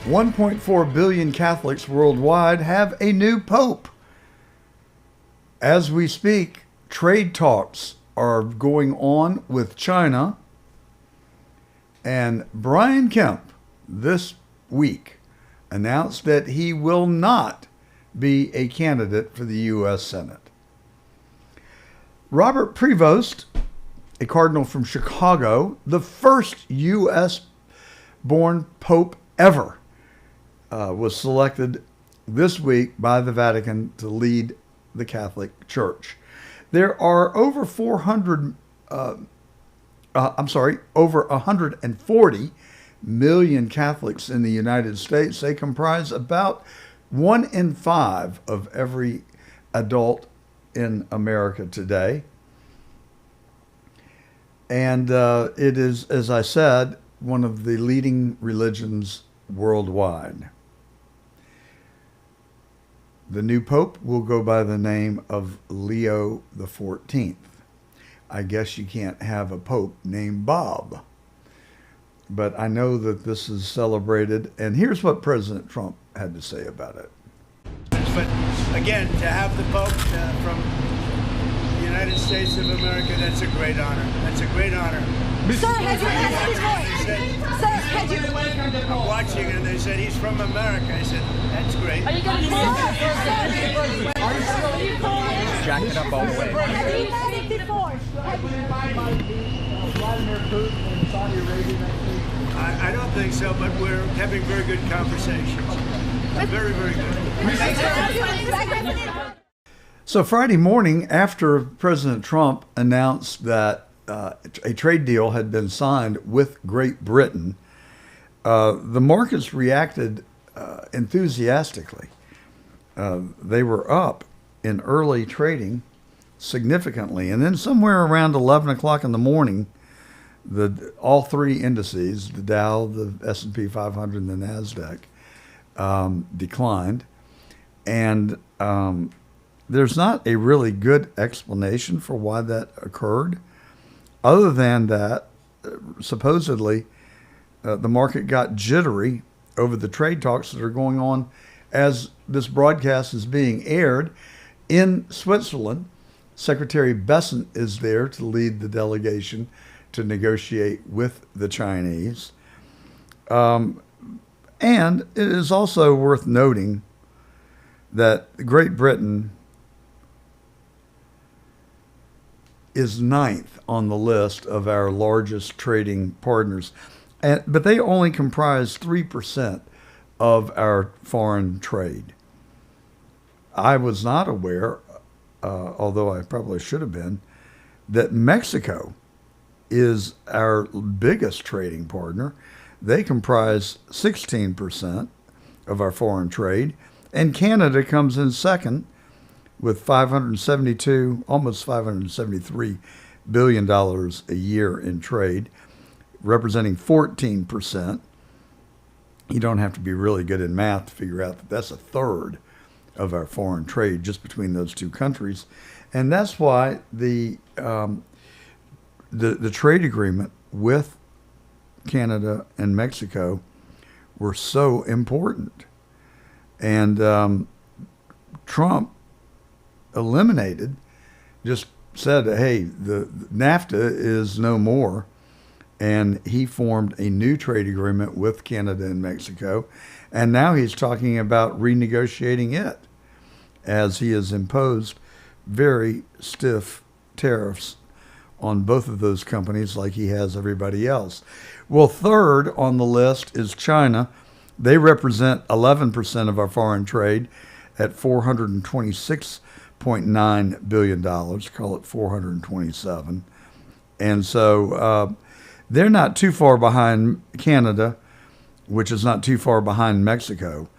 1.4 billion Catholics worldwide have a new pope. As we speak, trade talks are going on with China, and Brian Kemp this week announced that he will not be a candidate for the U.S. Senate. Robert Prevost, a cardinal from Chicago, the first U.S.-born pope ever, was selected this week by the Vatican to lead the Catholic Church. There are over 140 million Catholics in the United States. They comprise about 1 in 5 of every adult in America today. And it is, as I said, one of the leading religions worldwide. The new pope will go by the name of Leo the 14th. I guess you can't have a pope named Bob. But I know that this is celebrated, and here's what President Trump had to say about it. But again, to have the Pope from the United States of America, that's a great honor. That's a great honor. Sir, has your I'm watching, and they said he's from America. I said, that's great. Are you going to jack it up all the way. Have you had it before? I don't think so, but we're having very good conversations. Very, very good. So Friday morning, after President Trump announced that a trade deal had been signed with Great Britain, the markets reacted enthusiastically. They were up in early trading significantly. And then somewhere around 11 o'clock in the morning, all three indices, the Dow, the S&P 500, and the NASDAQ, declined. And there's not a really good explanation for why that occurred, other than that supposedly the market got jittery over the trade talks that are going on as this broadcast is being aired in Switzerland. Secretary Besant is there to lead the delegation to negotiate with the Chinese. And it is also worth noting that Great Britain is 9th on the list of our largest trading partners, but they only comprise 3% of our foreign trade. I was not aware, although I probably should have been, that Mexico is our biggest trading partner. They comprise 16% of our foreign trade, and Canada comes in second with almost $573 billion a year in trade, representing 14%. You don't have to be really good in math to figure out that that's a third of our foreign trade just between those two countries. And that's why the trade agreement with Canada and Mexico were so important. And Trump just said, hey, the NAFTA is no more. And he formed a new trade agreement with Canada and Mexico. And now he's talking about renegotiating it, as he has imposed very stiff tariffs on both of those companies like he has everybody else. Well, third on the list is China. They represent 11% of our foreign trade at $426.9 billion, call it 427. And so they're not too far behind Canada, which is not too far behind Mexico.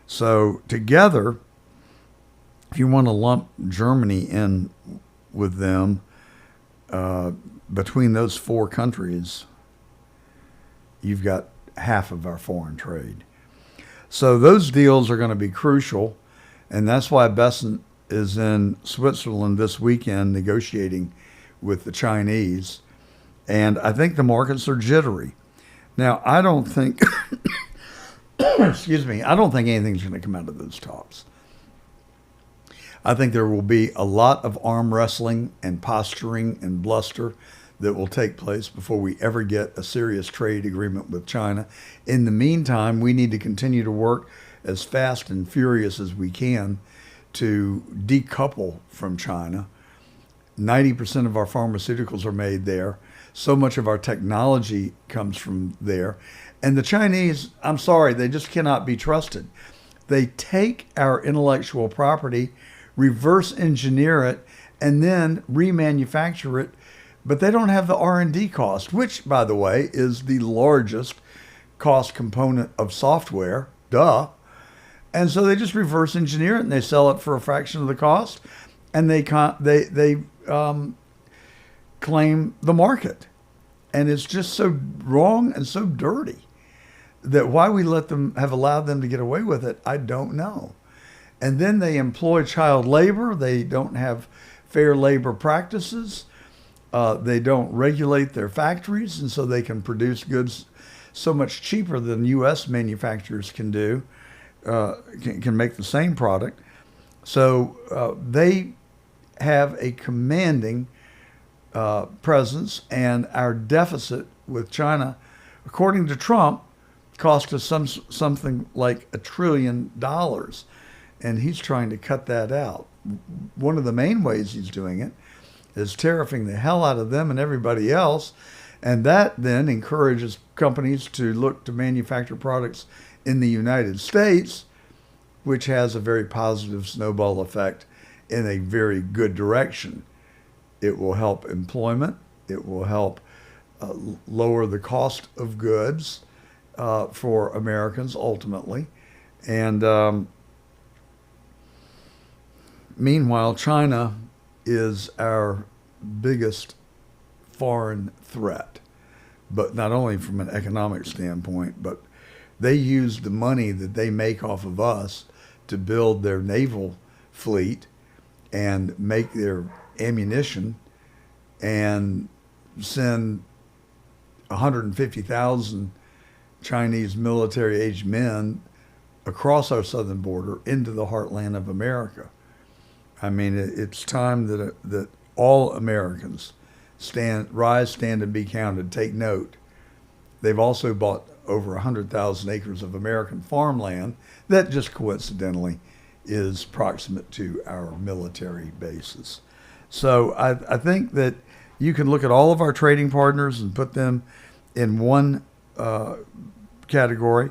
So together, if you want to lump Germany in with them, between those four countries, you've got half of our foreign trade. So those deals are going to be crucial, and that's why Besant is in Switzerland this weekend negotiating with the Chinese. And I think the markets are jittery. Now, I don't think excuse me, I don't think anything's going to come out of those talks. I think there will be a lot of arm wrestling and posturing and bluster that will take place before we ever get a serious trade agreement with China. In the meantime, we need to continue to work as fast and furious as we can to decouple from China. 90% of our pharmaceuticals are made there. So much of our technology comes from there. And the Chinese, I'm sorry, they just cannot be trusted. They take our intellectual property, reverse engineer it, and then remanufacture it, but they don't have the R&D cost, which, by the way, is the largest cost component of software. Duh. And so they just reverse engineer it and they sell it for a fraction of the cost, and they claim the market. And it's just so wrong and so dirty that why we have allowed them to get away with it, I don't know. And then they employ child labor. They don't have fair labor practices. They don't regulate their factories, and so they can produce goods so much cheaper than U.S. manufacturers can do, can make the same product. So they have a commanding presence, and our deficit with China, according to Trump, cost us something like $1 trillion, and he's trying to cut that out. One of the main ways he's doing it is tariffing the hell out of them and everybody else, and that then encourages companies to look to manufacture products in the United States, which has a very positive snowball effect in a very good direction. It will help employment. It will help lower the cost of goods for Americans ultimately. And meanwhile, China is our biggest foreign threat, but not only from an economic standpoint, but they use the money that they make off of us to build their naval fleet and make their ammunition and send 150,000 Chinese military-aged men across our southern border into the heartland of America. I mean, it's time that all Americans stand, and be counted. Take note. They've also bought over 100,000 acres of American farmland that just coincidentally is proximate to our military bases. So I think that you can look at all of our trading partners and put them in one category,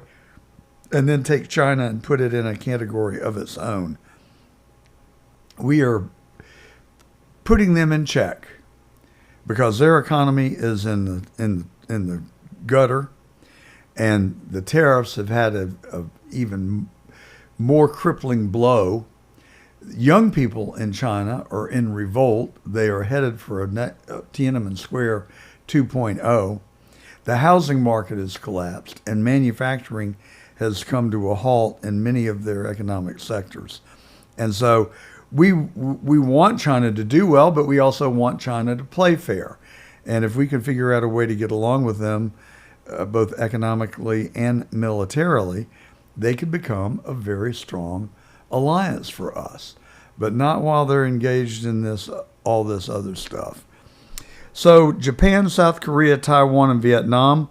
and then take China and put it in a category of its own. We are putting them in check because their economy is in the gutter, and the tariffs have had a even more crippling blow. Young people in China are in revolt. They are headed for a Tiananmen Square 2.0. The housing market has collapsed, and manufacturing has come to a halt in many of their economic sectors. And so we want China to do well, but we also want China to play fair. And if we can figure out a way to get along with them, both economically and militarily, they could become a very strong alliance for us, but not while they're engaged in all this other stuff. So Japan, South Korea, Taiwan, and Vietnam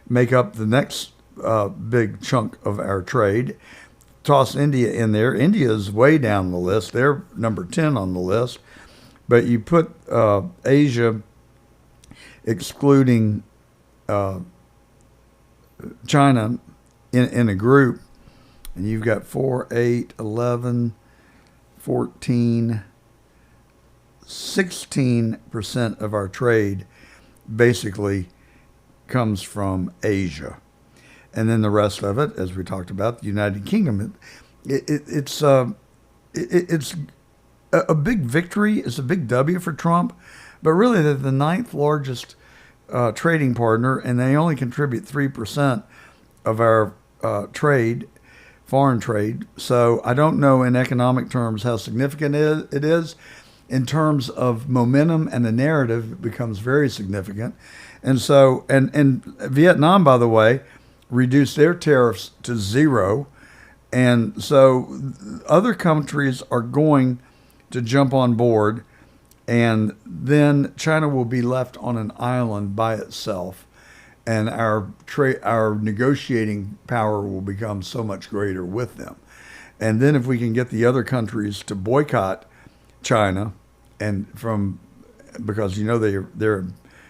make up the next big chunk of our trade. Toss India in there. India is way down the list. They're number 10 on the list. But you put Asia, excluding China, in a group, and you've got 4, 8, 11, 14, 16% of our trade basically comes from Asia. And then the rest of it, as we talked about, the United Kingdom, it's a big victory. It's a big W for Trump, but really they're the 9th largest trading partner, and they only contribute 3% of our foreign trade. So I don't know in economic terms how significant it is. In terms of momentum and the narrative, it becomes very significant. And so, and Vietnam, by the way, reduce their tariffs to zero. And so other countries are going to jump on board, and then China will be left on an island by itself, and our negotiating power will become so much greater with them. And then if we can get the other countries to boycott China, and because they're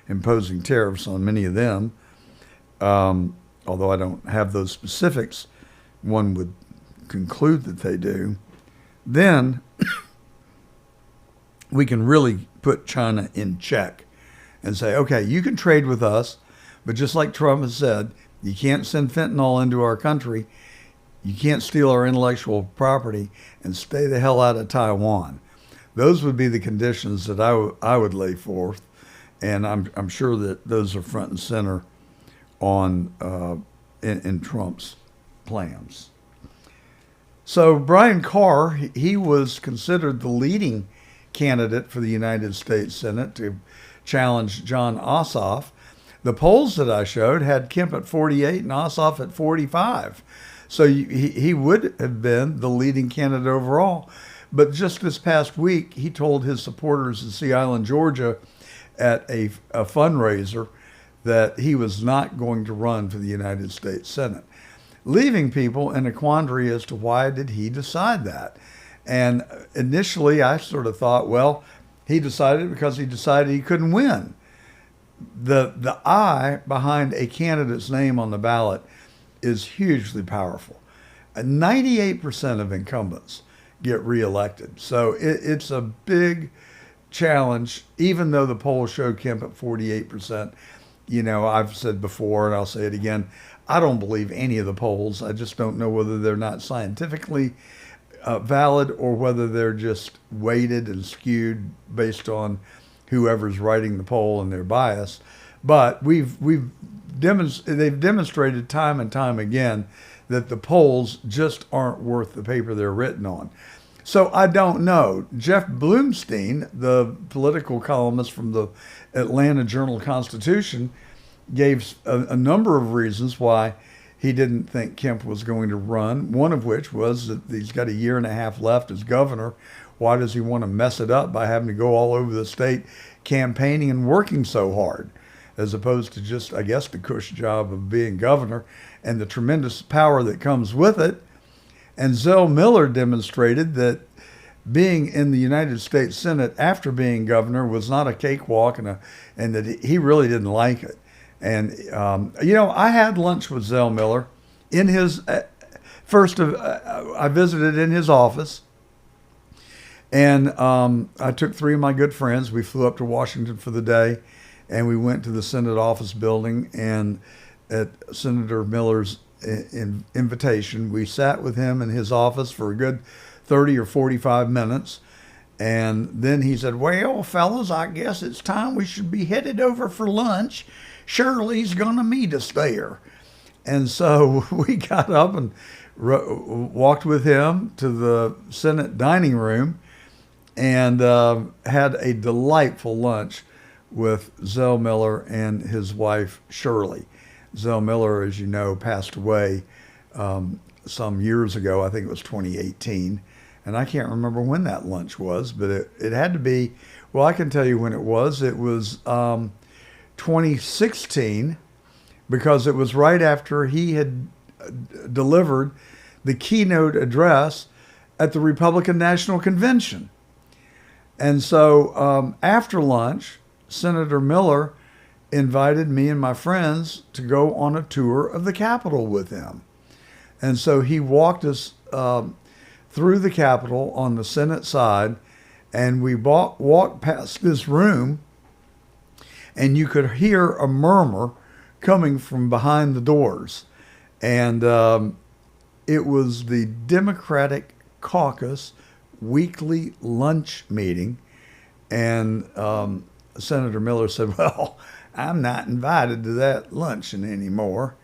imposing tariffs on many of them, although I don't have those specifics, one would conclude that they do, then we can really put China in check and say, okay, you can trade with us, but just like Trump has said, you can't send fentanyl into our country, you can't steal our intellectual property, and stay the hell out of Taiwan. Those would be the conditions that I would lay forth, and I'm sure that those are front and center on in Trump's plans. So Brian Carr, he was considered the leading candidate for the United States Senate to challenge John Ossoff. The polls that I showed had Kemp at 48 and Ossoff at 45. So he would have been the leading candidate overall. But just this past week, he told his supporters in Sea Island, Georgia, at a fundraiser that he was not going to run for the United States Senate, leaving people in a quandary as to why did he decide that. And initially, I sort of thought, well, he decided because he decided he couldn't win. The I behind a candidate's name on the ballot is hugely powerful. 98% of incumbents get reelected. So it's a big challenge, even though the polls show Kemp at 48%. I've said before, and I'll say it again, I don't believe any of the polls. I just don't know whether they're not scientifically valid or whether they're just weighted and skewed based on whoever's writing the poll and their bias. But they've demonstrated time and time again that the polls just aren't worth the paper they're written on. So I don't know. Jeff Bloomstein, the political columnist from the Atlanta Journal-Constitution, gave a number of reasons why he didn't think Kemp was going to run, one of which was that he's got a year and a half left as governor. Why does he want to mess it up by having to go all over the state campaigning and working so hard, as opposed to just, I guess, the cush job of being governor and the tremendous power that comes with it. And Zell Miller demonstrated that being in the United States Senate after being governor was not a cakewalk, and that he really didn't like it. And, I had lunch with Zell Miller in his I visited in his office, and I took three of my good friends. We flew up to Washington for the day, and we went to the Senate office building, and at Senator Miller's invitation, we sat with him in his office for a good 30 or 45 minutes. And then he said, well, fellas, I guess it's time we should be headed over for lunch. Shirley's going to meet us there. And so we got up and walked with him to the Senate dining room and had a delightful lunch with Zell Miller and his wife, Shirley. Zell Miller, as you know, passed away some years ago. I think it was 2018. And I can't remember when that lunch was, but it had to be, well, I can tell you when it was. It was 2016, because it was right after he had delivered the keynote address at the Republican National Convention. And so after lunch, Senator Miller invited me and my friends to go on a tour of the Capitol with him. And so he walked us through the Capitol on the Senate side, and we walked past this room, and you could hear a murmur coming from behind the doors. And it was the Democratic Caucus weekly lunch meeting. And Senator Miller said, well, I'm not invited to that luncheon anymore,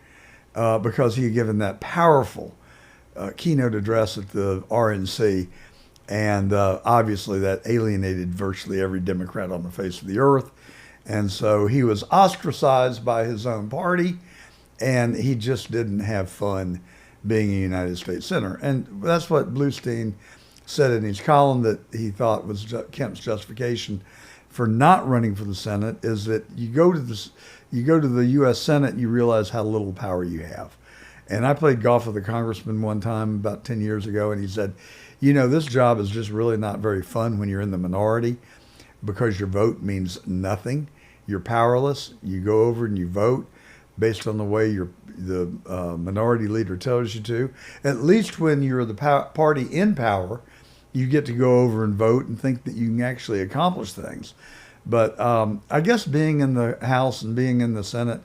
because he had given that powerful keynote address at the RNC. And obviously that alienated virtually every Democrat on the face of the earth. And so he was ostracized by his own party. and he just didn't have fun being a United States Senator. And that's what Bluestein said in his column, that he thought was Kemp's justification for not running for the Senate, is that you go to the U.S. Senate and you realize how little power you have. And I played golf with a congressman one time about 10 years ago, and he said, this job is just really not very fun when you're in the minority, because your vote means nothing. You're powerless. You go over and you vote based on the way the minority leader tells you to. At least when you're the party in power, you get to go over and vote and think that you can actually accomplish things. But I guess being in the House and being in the Senate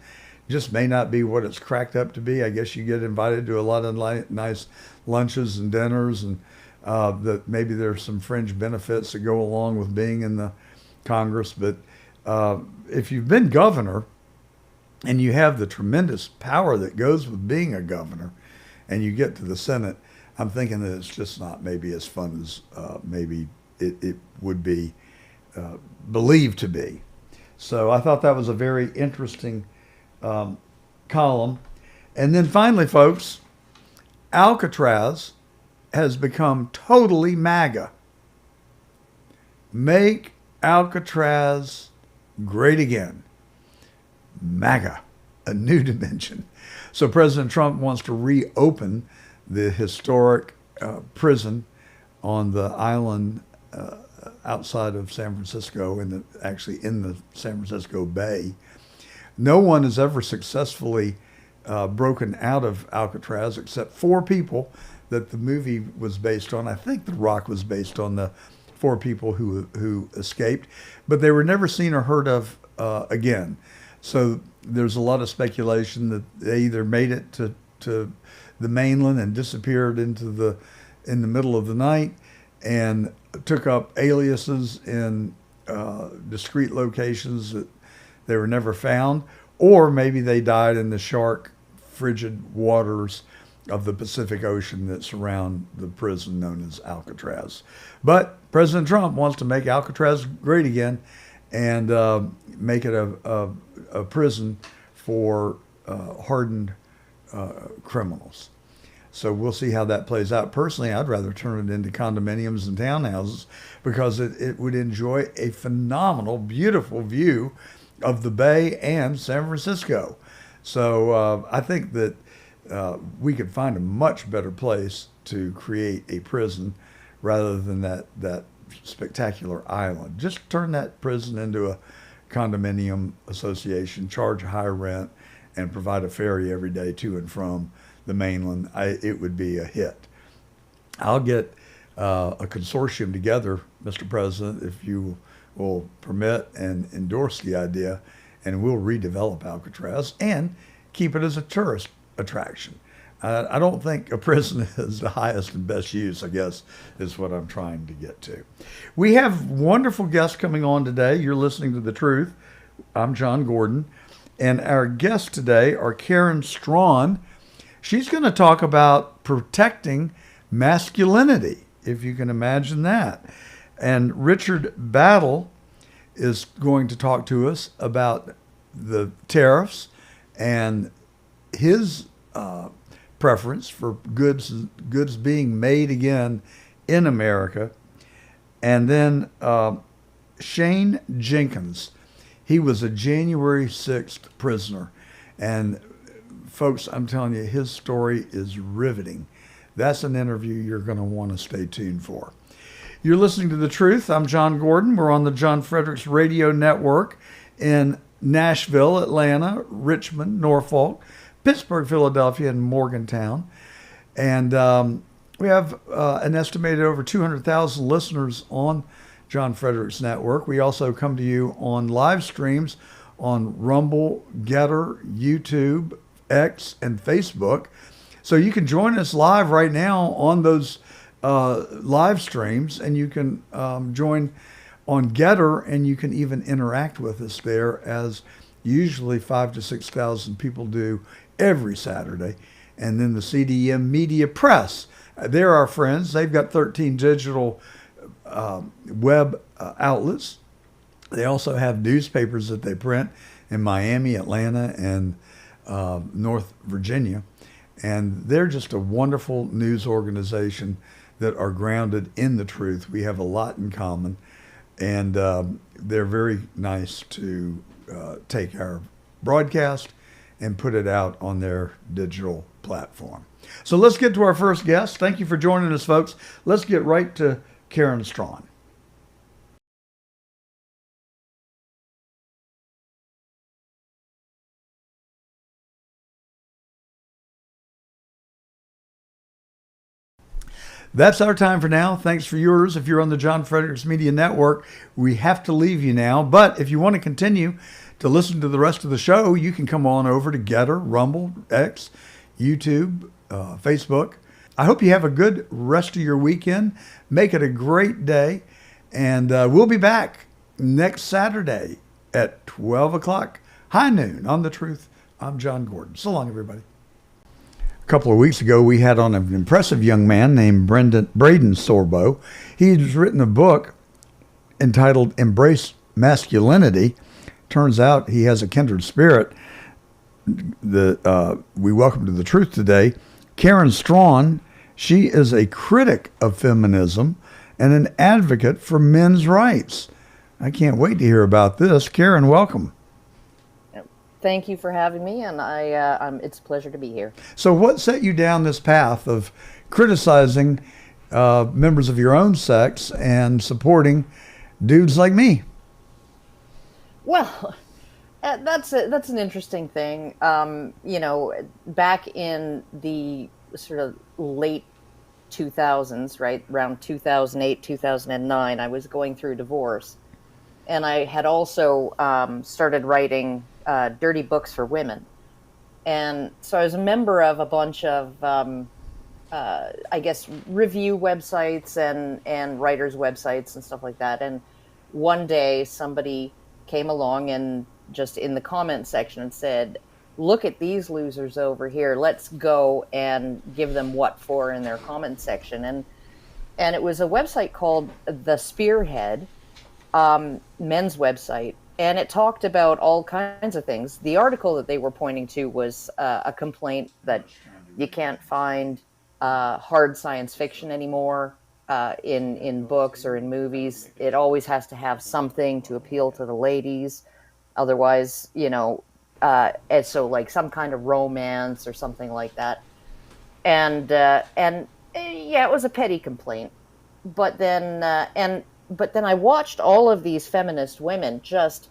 just may not be what it's cracked up to be. I guess you get invited to a lot of nice lunches and dinners, and that maybe there's some fringe benefits that go along with being in the Congress. But if you've been governor, and you have the tremendous power that goes with being a governor, and you get to the Senate, I'm thinking that it's just not maybe as fun as maybe it would be believed to be. So I thought that was a very interesting column. And then finally, folks, Alcatraz has become totally MAGA. Make Alcatraz great again. MAGA, a new dimension. So President Trump wants to reopen the historic prison on the island outside of San Francisco, actually in the San Francisco Bay. No one has ever successfully broken out of Alcatraz except 4 people that the movie was based on. I think The Rock was based on the 4 people who escaped, but they were never seen or heard of again. So there's a lot of speculation that they either made it to the mainland and disappeared in the middle of the night and took up aliases in discrete locations that they were never found, or maybe they died in the shark, frigid waters of the Pacific Ocean that surround the prison known as Alcatraz. But President Trump wants to make Alcatraz great again and make it a prison for hardened criminals. So we'll see how that plays out. Personally, I'd rather turn it into condominiums and townhouses, because it would enjoy a phenomenal, beautiful view of the Bay and San Francisco. So I think that we could find a much better place to create a prison rather than that spectacular island. Just turn that prison into a condominium association, charge a higher rent, and provide a ferry every day to and from the mainland. It would be a hit. I'll get a consortium together, Mr. President, if you will permit and endorse the idea, and we'll redevelop Alcatraz and keep it as a tourist attraction. I don't think a prison is the highest and best use, I guess, is what I'm trying to get to. We have wonderful guests coming on today. You're listening to The Truth. I'm John Gordon. And our guests today are Karen Strawn. She's going to talk about protecting masculinity, if you can imagine that. And Richard Battle is going to talk to us about the tariffs and his preference for goods being made again in America. And then Shane Jenkins, he was a January 6th prisoner. And folks, I'm telling you, his story is riveting. That's an interview you're going to want to stay tuned for. You're listening to The Truth. I'm John Gordon. We're on the John Fredericks Radio Network in Nashville, Atlanta, Richmond, Norfolk, Pittsburgh, Philadelphia, and Morgantown. And we have an estimated over 200,000 listeners on John Fredericks Network. We also come to you on live streams on Rumble, Getter, YouTube, X, and Facebook. So you can join us live right now on those live streams, and you can join on Getter, and you can even interact with us there, as usually 5,000 to 6,000 people do every Saturday. And then the CDM Media Press, they're our friends. They've got 13 digital web outlets. They also have newspapers that they print in Miami, Atlanta, and North Virginia. And they're just a wonderful news organization that are grounded in the truth. We have a lot in common. And they're very nice to take our broadcast and put it out on their digital platform. So let's get to our first guest. Thank you for joining us, folks. Let's get right to Karen Strawn. That's our time for now. Thanks for yours. If you're on the John Fredericks Media Network, we have to leave you now. But if you want to continue to listen to the rest of the show, you can come on over to Getter, Rumble, X, YouTube, Facebook. I hope you have a good rest of your weekend. Make it a great day. And we'll be back next Saturday at 12 o'clock, high noon on The Truth. I'm John Gordon. So long, everybody. A couple of weeks ago, we had on an impressive young man named Braden Sorbo. He's written a book entitled Embrace Masculinity. Turns out he has a kindred spirit. We welcome to The Truth today Karen Strawn. She is a critic of feminism and an advocate for men's rights. I can't wait to hear about this. Karen, welcome. Thank you for having me, and it's a pleasure to be here. So what set you down this path of criticizing members of your own sex and supporting dudes like me? Well, that's an interesting thing. Back in the sort of late 2000s, right, around 2008, 2009, I was going through divorce. And I had also started writing dirty books for women. And so I was a member of a bunch of, review websites and writers' websites and stuff like that. And one day somebody came along and just in the comment section and said, look at these losers over here. Let's go and give them what for in their comment section. And it was a website called The Spearhead, men's website, and it talked about all kinds of things. The article that they were pointing to was a complaint that you can't find hard science fiction anymore in books or in movies. It always has to have something to appeal to the ladies. Otherwise, and so like some kind of romance or something like that. And it was a petty complaint. But then I watched all of these feminist women just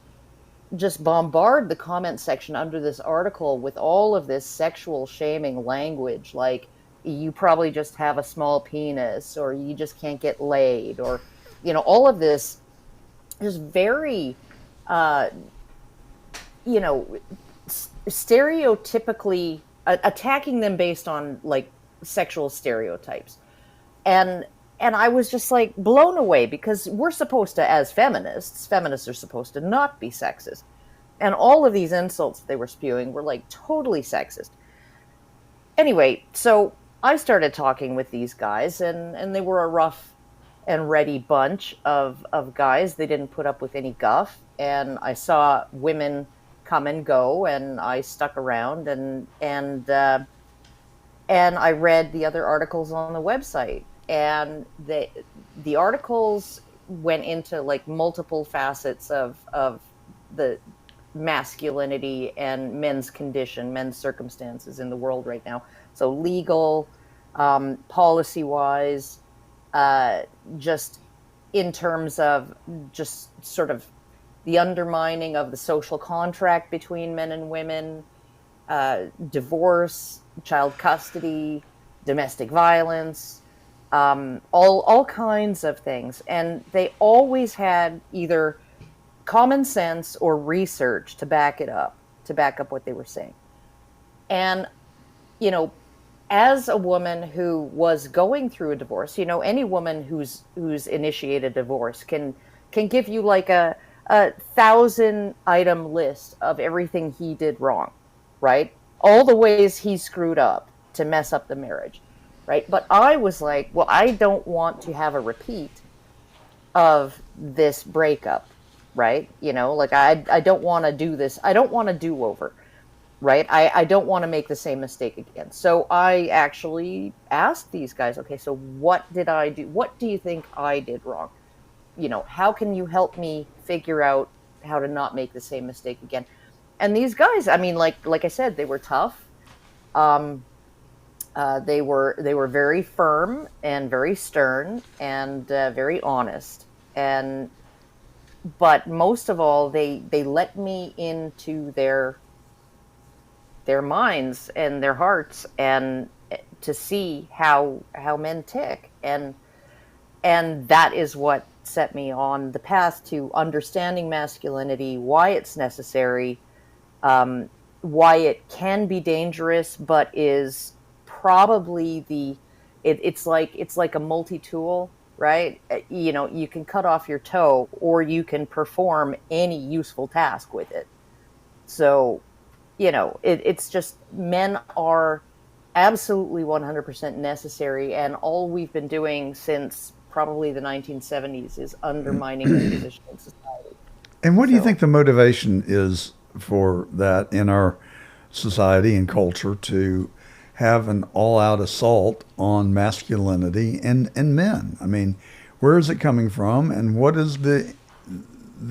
bombard the comment section under this article with all of this sexual shaming language, like you probably just have a small penis, or you just can't get laid, or all of this is very stereotypically attacking them based on like sexual stereotypes. And I was just like blown away, because we're supposed to, as feminists are supposed to not be sexist. And all of these insults they were spewing were like totally sexist. Anyway, so I started talking with these guys, and they were a rough and ready bunch of guys. They didn't put up with any guff. And I saw women come and go, and I stuck around and I read the other articles on the website. And the articles went into like multiple facets of the masculinity and men's condition, men's circumstances in the world right now. So legal, policy-wise, just in terms of just sort of the undermining of the social contract between men and women, divorce, child custody, domestic violence, all kinds of things. And they always had either common sense or research to back up what they were saying. And, as a woman who was going through a divorce, any woman who's initiated divorce can give you like a 1,000-item list of everything he did wrong, right? All the ways he screwed up to mess up the marriage. Right. But I was like, well, I don't want to have a repeat of this breakup. Right. Like I don't want to do this. I don't want a do-over. right? I don't want to make the same mistake again. So I actually asked these guys, okay, so what did I do? What do you think I did wrong? How can you help me figure out how to not make the same mistake again? And these guys, I mean, like I said, they were tough. Um, they were very firm and very stern and very honest. And but most of all, they let me into their minds and their hearts, and to see how men tick, and that is what set me on the path to understanding masculinity, why it's necessary, why it can be dangerous, but is probably it's like a multi-tool, right? You can cut off your toe, or you can perform any useful task with it. So it's just, men are absolutely 100% necessary, and all we've been doing since probably the 1970s is undermining their position in society. And what do you So, think the motivation is for that in our society and culture to have an all-out assault on masculinity and men? I mean, where is it coming from, and what is the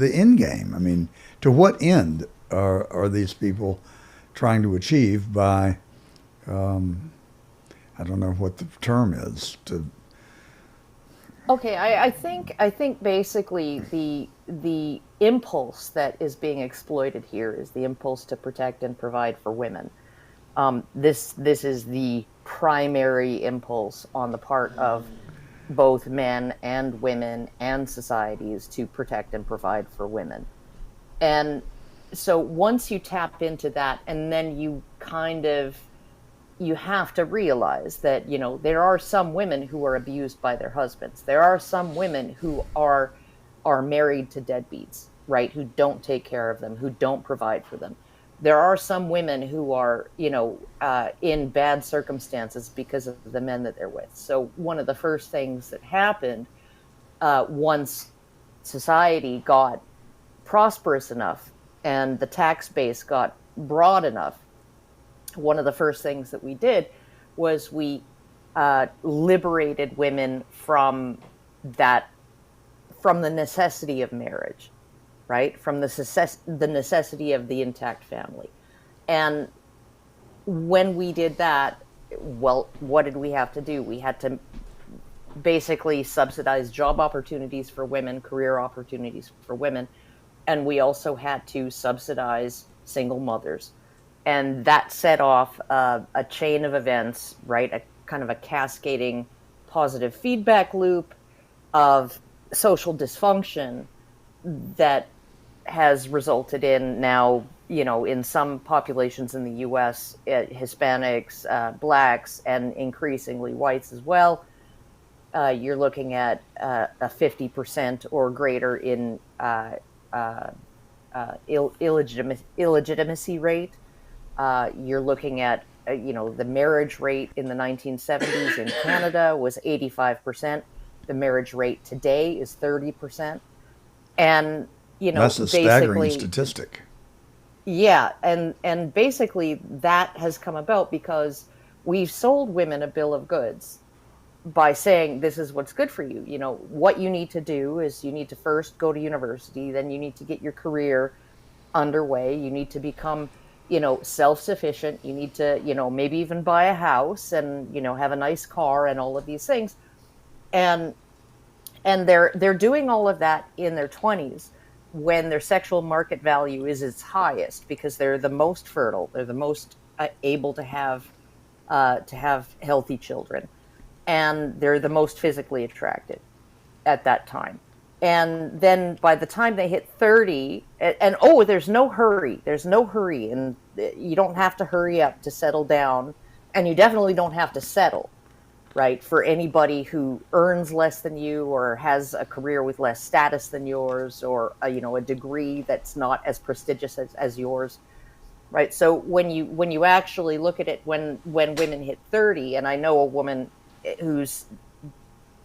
end game? I mean, to what end are these people trying to achieve by, I don't know what the term is, to okay, I think basically the impulse that is being exploited here is the impulse to protect and provide for women. This is the primary impulse on the part of both men and women and societies to protect and provide for women. And so once you tap into that, and then you have to realize that there are some women who are abused by their husbands. There are some women who are married to deadbeats, right? Who don't take care of them, who don't provide for them. There are some women who are in bad circumstances because of the men that they're with. So one of the first things that happened, once society got prosperous enough and the tax base got broad enough, one of the first things that we did was we liberated women from the necessity of marriage, right? From the necessity of the intact family. And when we did that, well, what did we have to do? We had to basically subsidize job opportunities for women, career opportunities for women, and we also had to subsidize single mothers. And that set off a chain of events, right? A kind of a cascading positive feedback loop of social dysfunction that has resulted in now, in some populations in the U.S., Hispanics, blacks, and increasingly whites as well. You're looking at a 50% or greater in illegitimacy rate. You're looking at, the marriage rate in the 1970s in Canada was 85%. The marriage rate today is 30%. And, that's a staggering basically, statistic. yeah. And basically that has come about because we've sold women a bill of goods by saying, this is what's good for you. What you need to do is you need to first go to university, then you need to get your career underway. You need to become, self-sufficient. You need to, maybe even buy a house and, have a nice car and all of these things. And they're doing all of that in their 20s when their sexual market value is its highest, because they're the most fertile. They're the most able to have healthy children. And they're the most physically attractive at that time. And then by the time they hit 30, and there's no hurry. There's no hurry. And you don't have to hurry up to settle down. And you definitely don't have to settle, right? For anybody who earns less than you or has a career with less status than yours, or a degree that's not as prestigious as yours, right? So when you actually look at it, when women hit 30, and I know a woman who's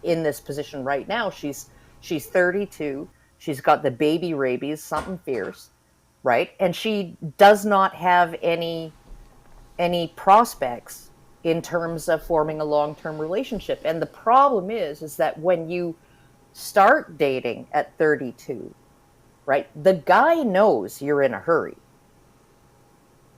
in this position right now, she's 32. She's got the baby rabies, something fierce. right? And she does not have any prospects in terms of forming a long-term relationship. And the problem is that when you start dating at 32, right, the guy knows you're in a hurry,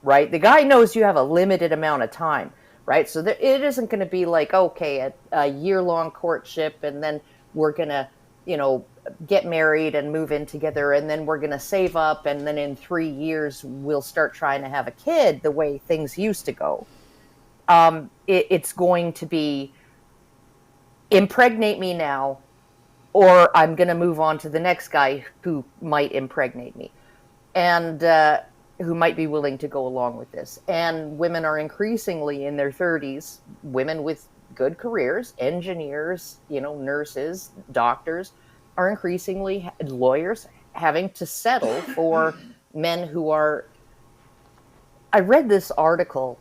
right? The guy knows you have a limited amount of time, right? So it isn't going to be like, okay, a year-long courtship, and then we're going to, get married and move in together, and then we're going to save up, and then in 3 years we'll start trying to have a kid the way things used to go. It's going to be impregnate me now, or I'm going to move on to the next guy who might impregnate me, and who might be willing to go along with this. And women are increasingly in their 30s, women with good careers, engineers, nurses, doctors, are increasingly, lawyers, having to settle for men who are... I read this article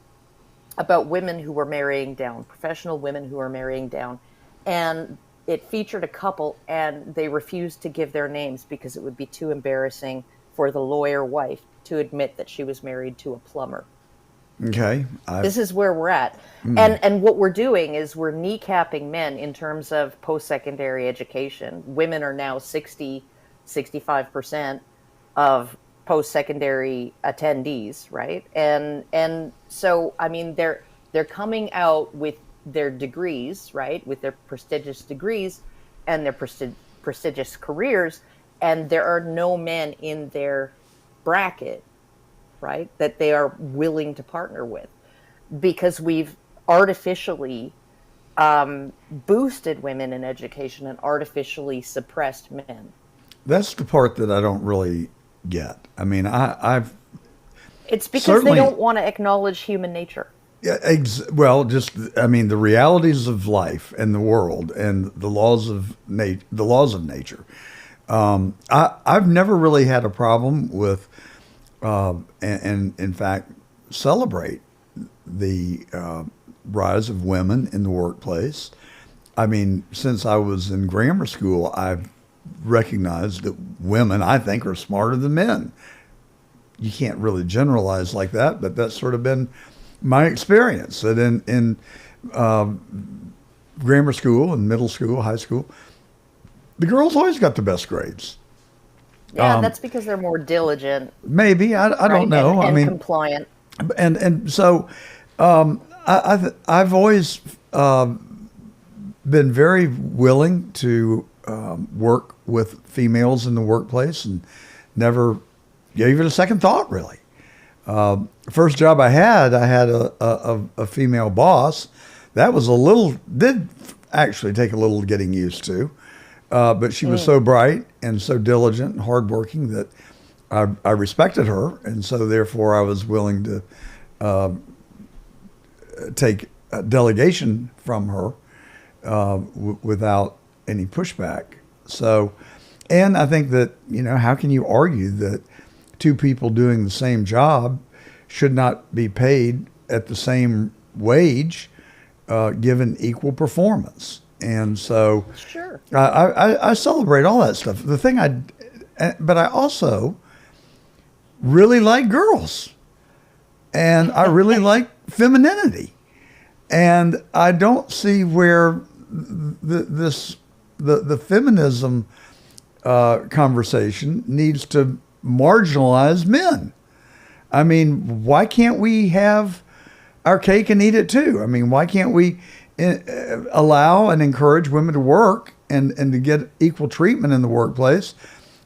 about women who were marrying down, professional women who are marrying down, and it featured a couple, and they refused to give their names because it would be too embarrassing for the lawyer wife to admit that she was married to a plumber. Okay. This is where we're at. And what we're doing is we're kneecapping men in terms of post-secondary education. Women are now 65% of post-secondary attendees, right? And so, I mean, they're coming out with their degrees, right? With their prestigious degrees and their prestigious careers, and there are no men in their bracket, right, that they are willing to partner with, because we've artificially boosted women in education and artificially suppressed men. That's the part that I don't really get. I mean, It's because they don't want to acknowledge human nature. Yeah, the realities of life and the world and the laws of nature. I've never really had a problem with, and in fact, celebrate the rise of women in the workplace. I mean, since I was in grammar school, I've recognized that women, I think, are smarter than men. You can't really generalize like that, but that's sort of been my experience. That in grammar school and middle school, high school, the girls always got the best grades. Yeah, that's because they're more diligent. Maybe I don't know. And compliant. And so I've always been very willing to work with females in the workplace and never gave it a second thought, really. First job I had a female boss. That was did actually take a little getting used to. But she was so bright and so diligent and hardworking that I respected her. And so therefore I was willing to take a delegation from her without any pushback. So, and I think that, how can you argue that two people doing the same job should not be paid at the same wage, given equal performance? And so, sure, I celebrate all that stuff. The thing but I also really like girls, and I really like femininity, and I don't see where the feminism conversation needs to marginalize men. I mean, why can't we have our cake and eat it too? I mean, why can't we allow and encourage women to work and to get equal treatment in the workplace,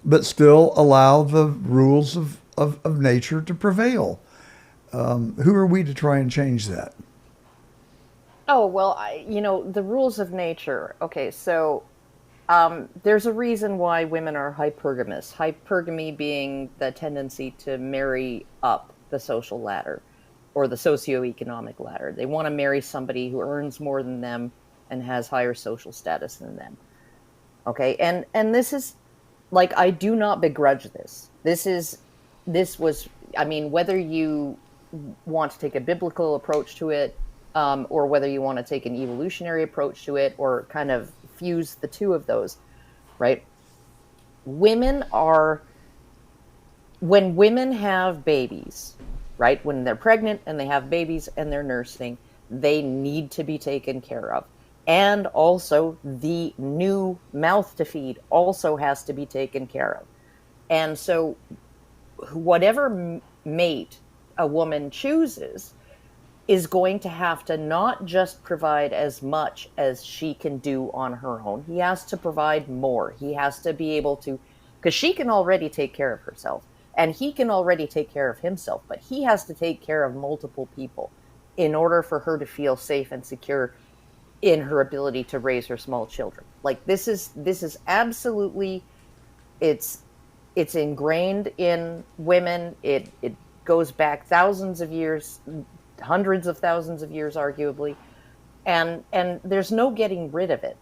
but still allow the rules of nature to prevail? Who are we to try and change that? Oh, well, the rules of nature. Okay, so there's a reason why women are hypergamous. Hypergamy being the tendency to marry up the social ladder or the socioeconomic ladder. They want to marry somebody who earns more than them and has higher social status than them. Okay, and this is, like, I do not begrudge this. This was, I mean, whether you want to take a biblical approach to it, or whether you want to take an evolutionary approach to it, or kind of fuse the two of those, right? Women are when women have babies, right? When they're pregnant and they have babies and they're nursing, they need to be taken care of. And also, the new mouth to feed also has to be taken care of. And so, whatever mate a woman chooses is going to have to not just provide as much as she can do on her own. He has to provide more. He has to be able to, because she can already take care of herself and he can already take care of himself, but he has to take care of multiple people in order for her to feel safe and secure in her ability to raise her small children. Like this is absolutely, it's ingrained in women. It goes back thousands of years, hundreds of thousands of years, arguably, and there's no getting rid of it.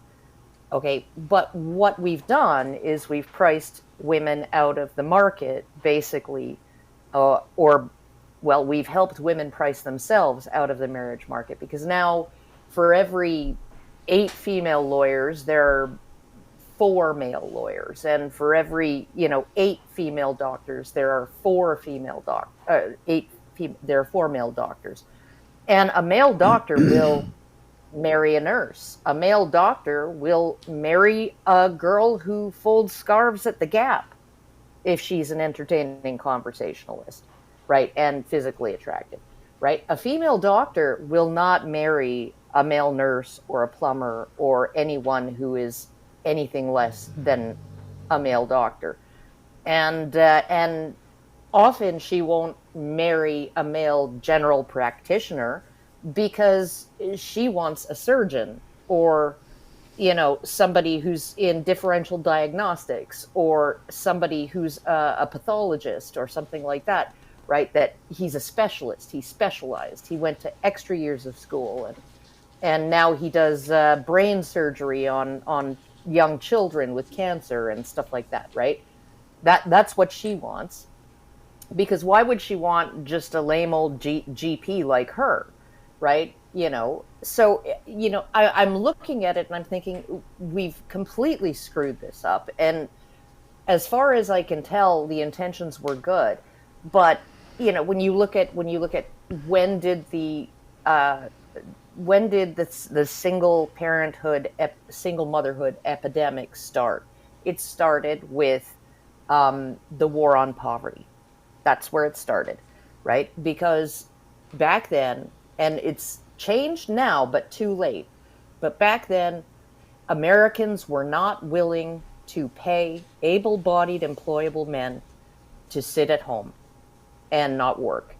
Okay, but what we've done is we've priced women out of the market, basically, we've helped women price themselves out of the marriage market, because now for every 8 female lawyers, there are 4 male lawyers, and for every 8 female doctors, there are 4 there are 4 male doctors, and a male doctor will marry a nurse. A male doctor will marry a girl who folds scarves at the Gap if she's an entertaining conversationalist, right, and physically attractive, right? A female doctor will not marry a male nurse or a plumber or anyone who is anything less than a male doctor. And often she won't marry a male general practitioner because she wants a surgeon or somebody who's in differential diagnostics or somebody who's a pathologist or something like that, right? That he's a specialist, he's specialized, he went to extra years of school, and now he does brain surgery on young children with cancer and stuff like that, right? That's what she wants, because why would she want just a lame old GP like her, right? So I'm looking at it and I'm thinking, we've completely screwed this up. And as far as I can tell, the intentions were good, but when you look at when did the single parenthood, single motherhood epidemic start? It started with the war on poverty. That's where it started, right? Because back then, and it's changed now, but too late. But back then, Americans were not willing to pay able-bodied, employable men to sit at home and not work.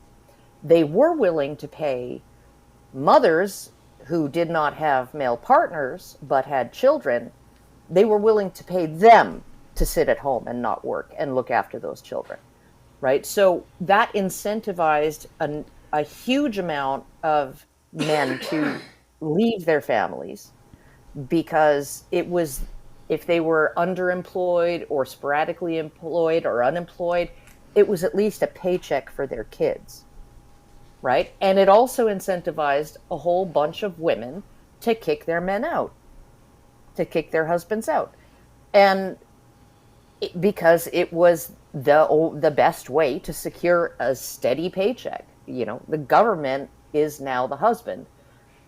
They were willing to pay mothers who did not have male partners but had children. They were willing to pay them to sit at home and not work and look after those children, right? So that incentivized a huge amount of men to leave their families, because it was, if they were underemployed or sporadically employed or unemployed, it was at least a paycheck for their kids, right? And it also incentivized a whole bunch of women to kick their men out, to kick their husbands out. And because it was the best way to secure a steady paycheck. The government is now the husband.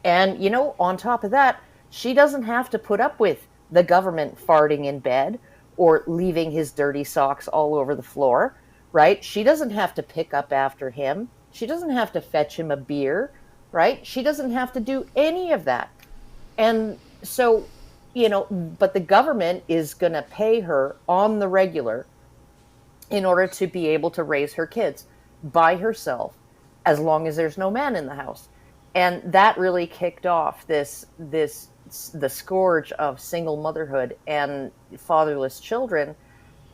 And, on top of that, she doesn't have to put up with the government farting in bed or leaving his dirty socks all over the floor, right? She doesn't have to pick up after him. She doesn't have to fetch him a beer, right? She doesn't have to do any of that. And so, but the government is going to pay her on the regular in order to be able to raise her kids by herself, as long as there's no man in the house. And that really kicked off the scourge of single motherhood and fatherless children.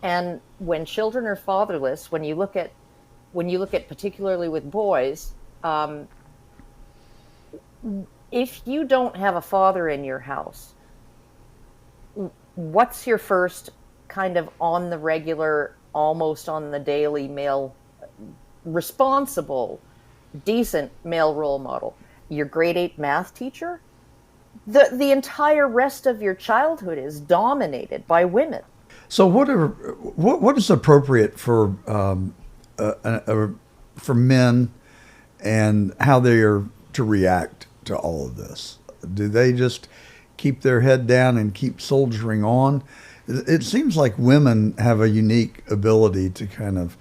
And when children are fatherless, when you look at particularly with boys, if you don't have a father in your house, what's your first kind of on the regular, almost on the daily male, responsible, decent male role model? Your grade 8 math teacher? The entire rest of your childhood is dominated by women. So what is appropriate for for men and how they are to react to all of this? Do they just keep their head down and keep soldiering on? It seems like women have a unique ability to kind of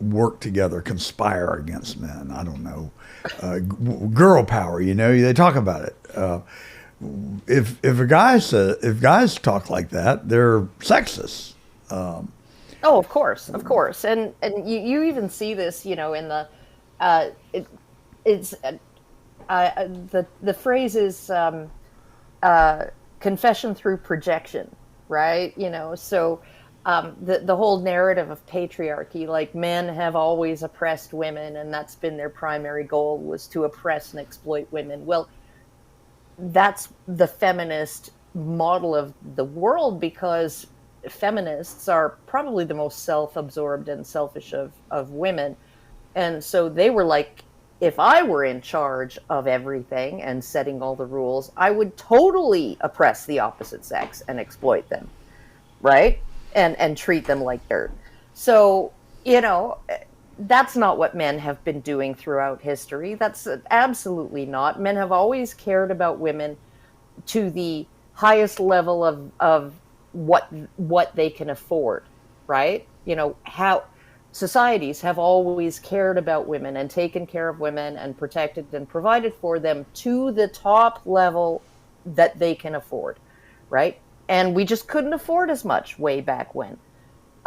work together, conspire against men. I don't know, girl power. They talk about it. If guys talk like that, they're sexist. Oh, of course, and you even see this, in the the phrase is confession through projection, right? So the whole narrative of patriarchy, like men have always oppressed women, and that's been their primary goal, was to oppress and exploit women. Well, that's the feminist model of the world, because feminists are probably the most self-absorbed and selfish of women. And so they were like, if I were in charge of everything and setting all the rules, I would totally oppress the opposite sex and exploit them, right? And treat them like dirt. So, that's not what men have been doing throughout history. That's absolutely not. Men have always cared about women to the highest level of what they can afford, right? How societies have always cared about women and taken care of women and protected and provided for them to the top level that they can afford, right? And we just couldn't afford as much way back when,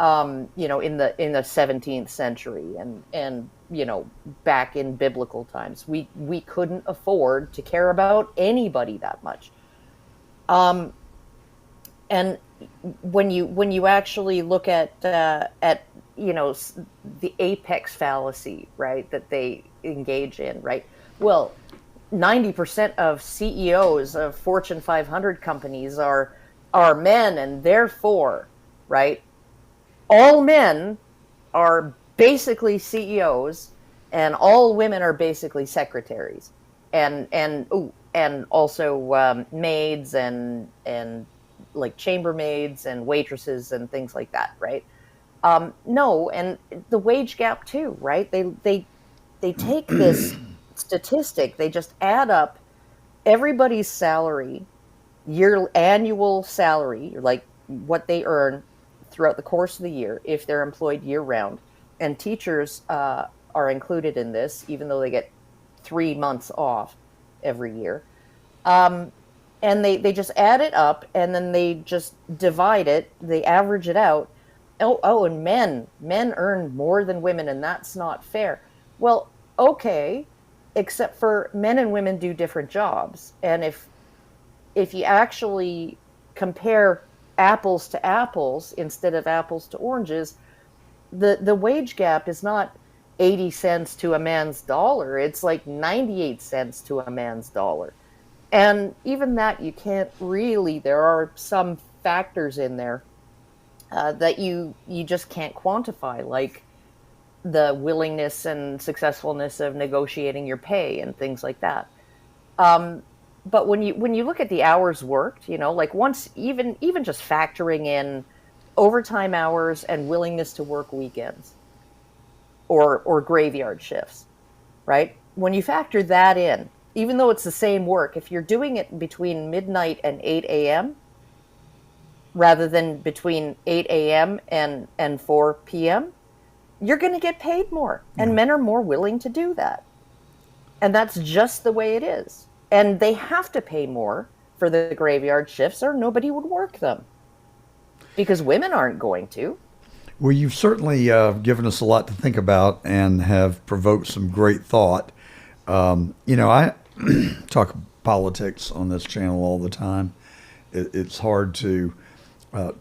in the 17th century and back in biblical times, we couldn't afford to care about anybody that much. And when you actually look at the apex fallacy, right, that they engage in, right? Well, 90% of CEOs of Fortune 500 companies are men, and therefore, right, all men are basically CEOs, and all women are basically secretaries, and also maids and like chambermaids and waitresses and things like that, right? No, and the wage gap too, right? They take this statistic, they just add up everybody's salary, annual salary, like what they earn throughout the course of the year if they're employed year round. And teachers are included in this, even though they get 3 months off every year. And they just add it up, and then they just divide it, they average it out. And men earn more than women, and that's not fair. Well, okay, except for men and women do different jobs. And if you actually compare apples to apples instead of apples to oranges, the wage gap is not 80 cents to a man's dollar. It's like 98 cents to a man's dollar. And even that, you can't really, there are some factors in there that you just can't quantify, like the willingness and successfulness of negotiating your pay and things like that. But when you look at the hours worked, like once even just factoring in overtime hours and willingness to work weekends or graveyard shifts, right? When you factor that in, even though it's the same work, if you're doing it between midnight and 8 a.m. rather than between 8 a.m. and 4 p.m., you're going to get paid more. And men are more willing to do that. And that's just the way it is. And they have to pay more for the graveyard shifts, or nobody would work them. Because women aren't going to. Well, you've certainly given us a lot to think about and have provoked some great thought. I talk politics on this channel all the time. It's hard to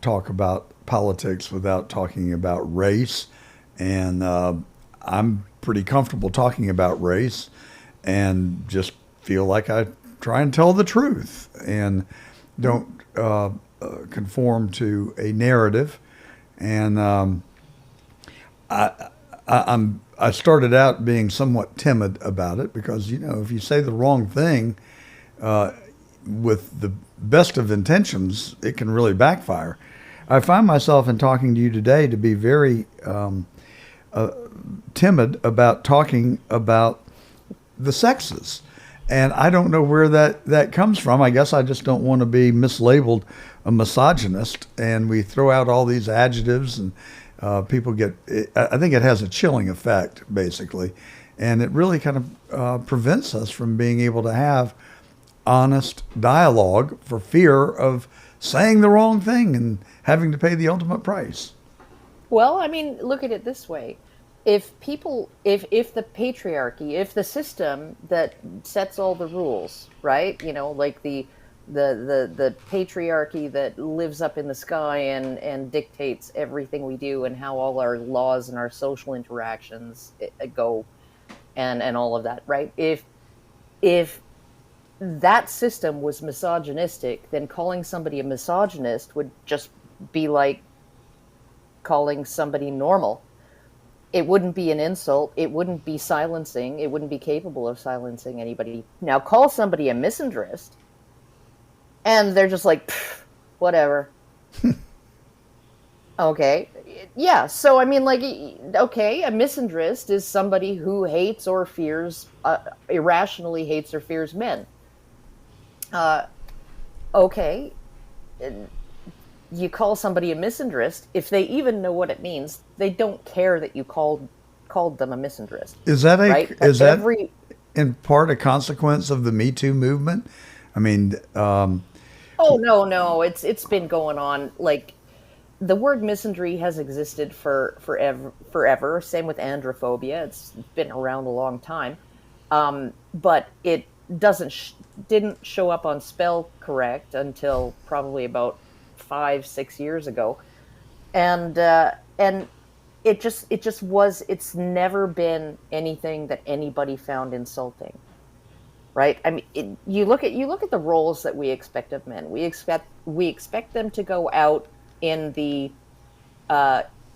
talk about politics without talking about race. And I'm pretty comfortable talking about race and just feel like I try and tell the truth and don't conform to a narrative. And I started out being somewhat timid about it because, if you say the wrong thing with the best of intentions, it can really backfire. I find myself in talking to you today to be very timid about talking about the sexes. And I don't know where that comes from. I guess I just don't want to be mislabeled a misogynist. And we throw out all these adjectives, and people get, I think it has a chilling effect, basically. And it really kind of prevents us from being able to have honest dialogue for fear of saying the wrong thing and having to pay the ultimate price. Well, I mean, look at it this way. If the patriarchy, if the system that sets all the rules, right? Like the patriarchy that lives up in the sky and dictates everything we do and how all our laws and our social interactions go and all of that, right? If that system was misogynistic, then calling somebody a misogynist would just be like calling somebody normal. It wouldn't be an insult. It wouldn't be silencing. It wouldn't be capable of silencing anybody. Now, call somebody a misandrist, and they're just like, whatever. Okay. Yeah. So, I mean, like, okay, a misandrist is somebody who hates or fears, irrationally hates or fears men. Okay. You call somebody a misandrist, if they even know what it means, they don't care that you called them a misandrist. Is that right? that in part a consequence of the Me Too movement? I mean, oh no, it's been going on. Like, the word misandry has existed forever. Same with androphobia; it's been around a long time, but it didn't show up on spell correct until probably about 5-6 years ago, and it's never been anything that anybody found insulting, right? I mean, you look at the roles that we expect of men. We expect them to go out in the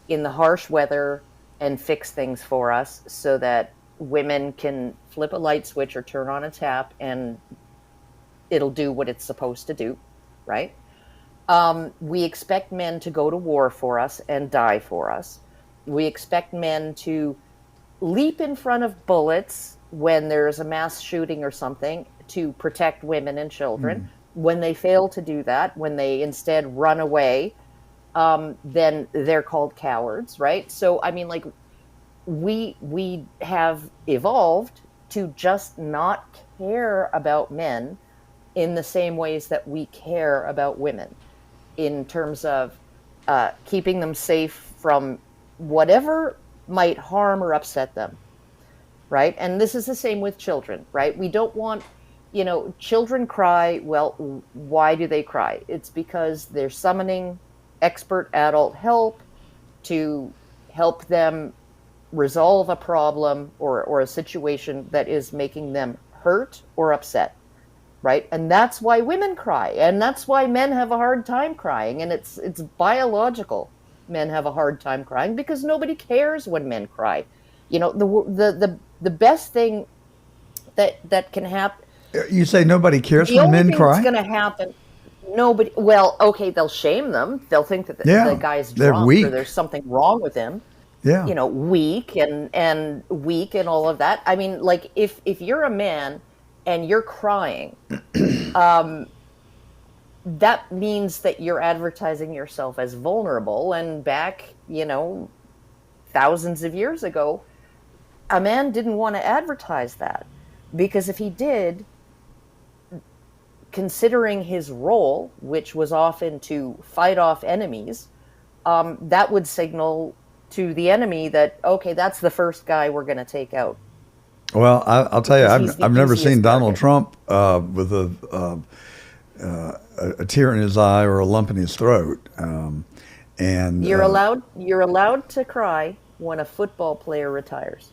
harsh weather and fix things for us, so that women can flip a light switch or turn on a tap and it'll do what it's supposed to do, right? We expect men to go to war for us and die for us. We expect men to leap in front of bullets when there's a mass shooting or something to protect women and children. When they fail to do that, when they instead run away, then they're called cowards, right? So, I mean, like, we have evolved to just not care about men in the same ways that we care about women, in terms of keeping them safe from whatever might harm or upset them, right? And this is the same with children, right? We don't want, children cry. Well, why do they cry? It's because they're summoning expert adult help to help them resolve a problem or a situation that is making them hurt or upset. Right? And that's why women cry. And that's why men have a hard time crying. And it's biological. Men have a hard time crying because nobody cares when men cry. The best thing that can happen. You say nobody cares when men cry? The only thing that's going to happen, nobody, well, okay, they'll shame them. They'll think that the guy's drunk weak, or there's something wrong with him. Yeah. Weak and weak and all of that. I mean, like, if you're a man and you're crying, that means that you're advertising yourself as vulnerable. And back, thousands of years ago, a man didn't want to advertise that, because if he did, considering his role, which was often to fight off enemies, that would signal to the enemy that, okay, that's the first guy we're going to take out. Well, I'll tell you, I've never seen Donald Trump with a tear in his eye or a lump in his throat. And you're allowed to cry when a football player retires.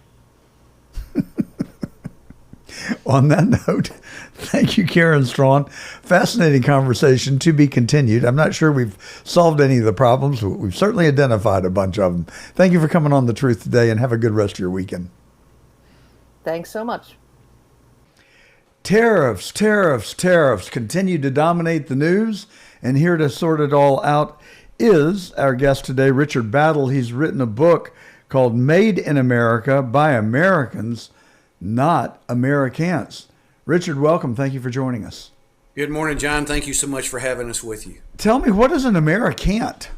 On that note, thank you, Karen Strawn. Fascinating conversation, to be continued. I'm not sure we've solved any of the problems, but we've certainly identified a bunch of them. Thank you for coming on The Truth today, and have a good rest of your weekend. Thanks so much. Tariffs continue to dominate the news, and here to sort it all out is our guest today, Richard Battle. He's written a book called Made in America by Americans, Not Americans. Richard, welcome. Thank you for joining us. Good morning, John. Thank you so much for having us with you. Tell me, what is an Americant?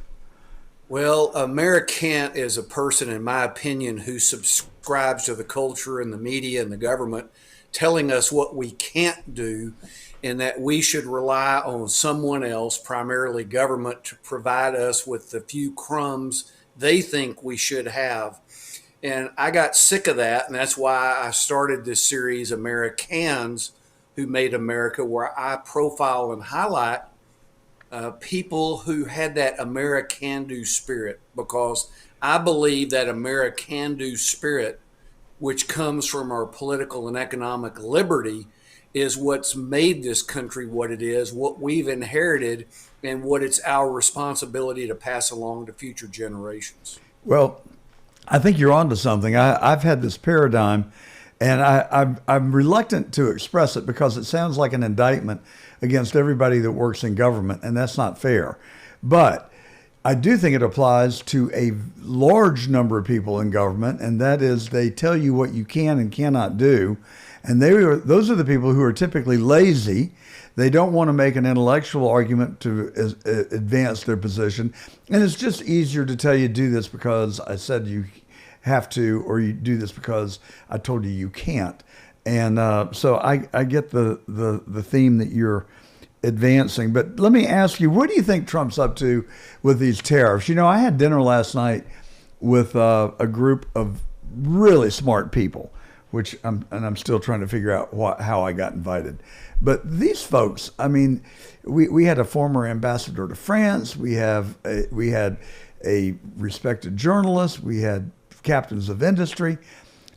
Well, Americant is a person, in my opinion, who subscribes to the culture and the media and the government telling us what we can't do and that we should rely on someone else, primarily government, to provide us with the few crumbs they think we should have. And I got sick of that, and that's why I started this series, Americans Who Made America, where I profile and highlight people who had that American-do spirit, because I believe that American-do spirit, which comes from our political and economic liberty, is what's made this country what it is, what we've inherited, and what it's our responsibility to pass along to future generations. Well, I think you're onto something. I've had this paradigm, and I'm reluctant to express it because it sounds like an indictment against everybody that works in government, and that's not fair. But I do think it applies to a large number of people in government, and that is they tell you what you can and cannot do. And those are the people who are typically lazy. They don't want to make an intellectual argument to advance their position. And it's just easier to tell you do this because I said you have to, or you do this because I told you you can't. And so I get the theme that you're advancing. But let me ask you, what do you think Trump's up to with these tariffs? You know, I had dinner last night with a group of really smart people, which I'm still trying to figure out how I got invited. But these folks, I mean, we had a former ambassador to France. We had a respected journalist. We had captains of industry,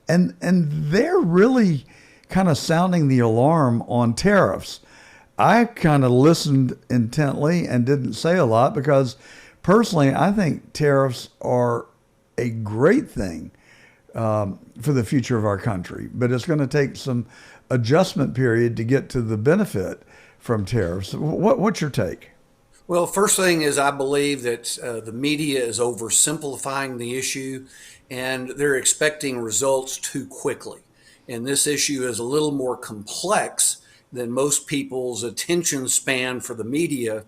and they're really kind of sounding the alarm on tariffs. I kind of listened intently and didn't say a lot because personally, I think tariffs are a great thing for the future of our country, but it's going to take some adjustment period to get to the benefit from tariffs. What's your take? Well, first thing is I believe that the media is oversimplifying the issue, and they're expecting results too quickly. And this issue is a little more complex than most people's attention span for the media.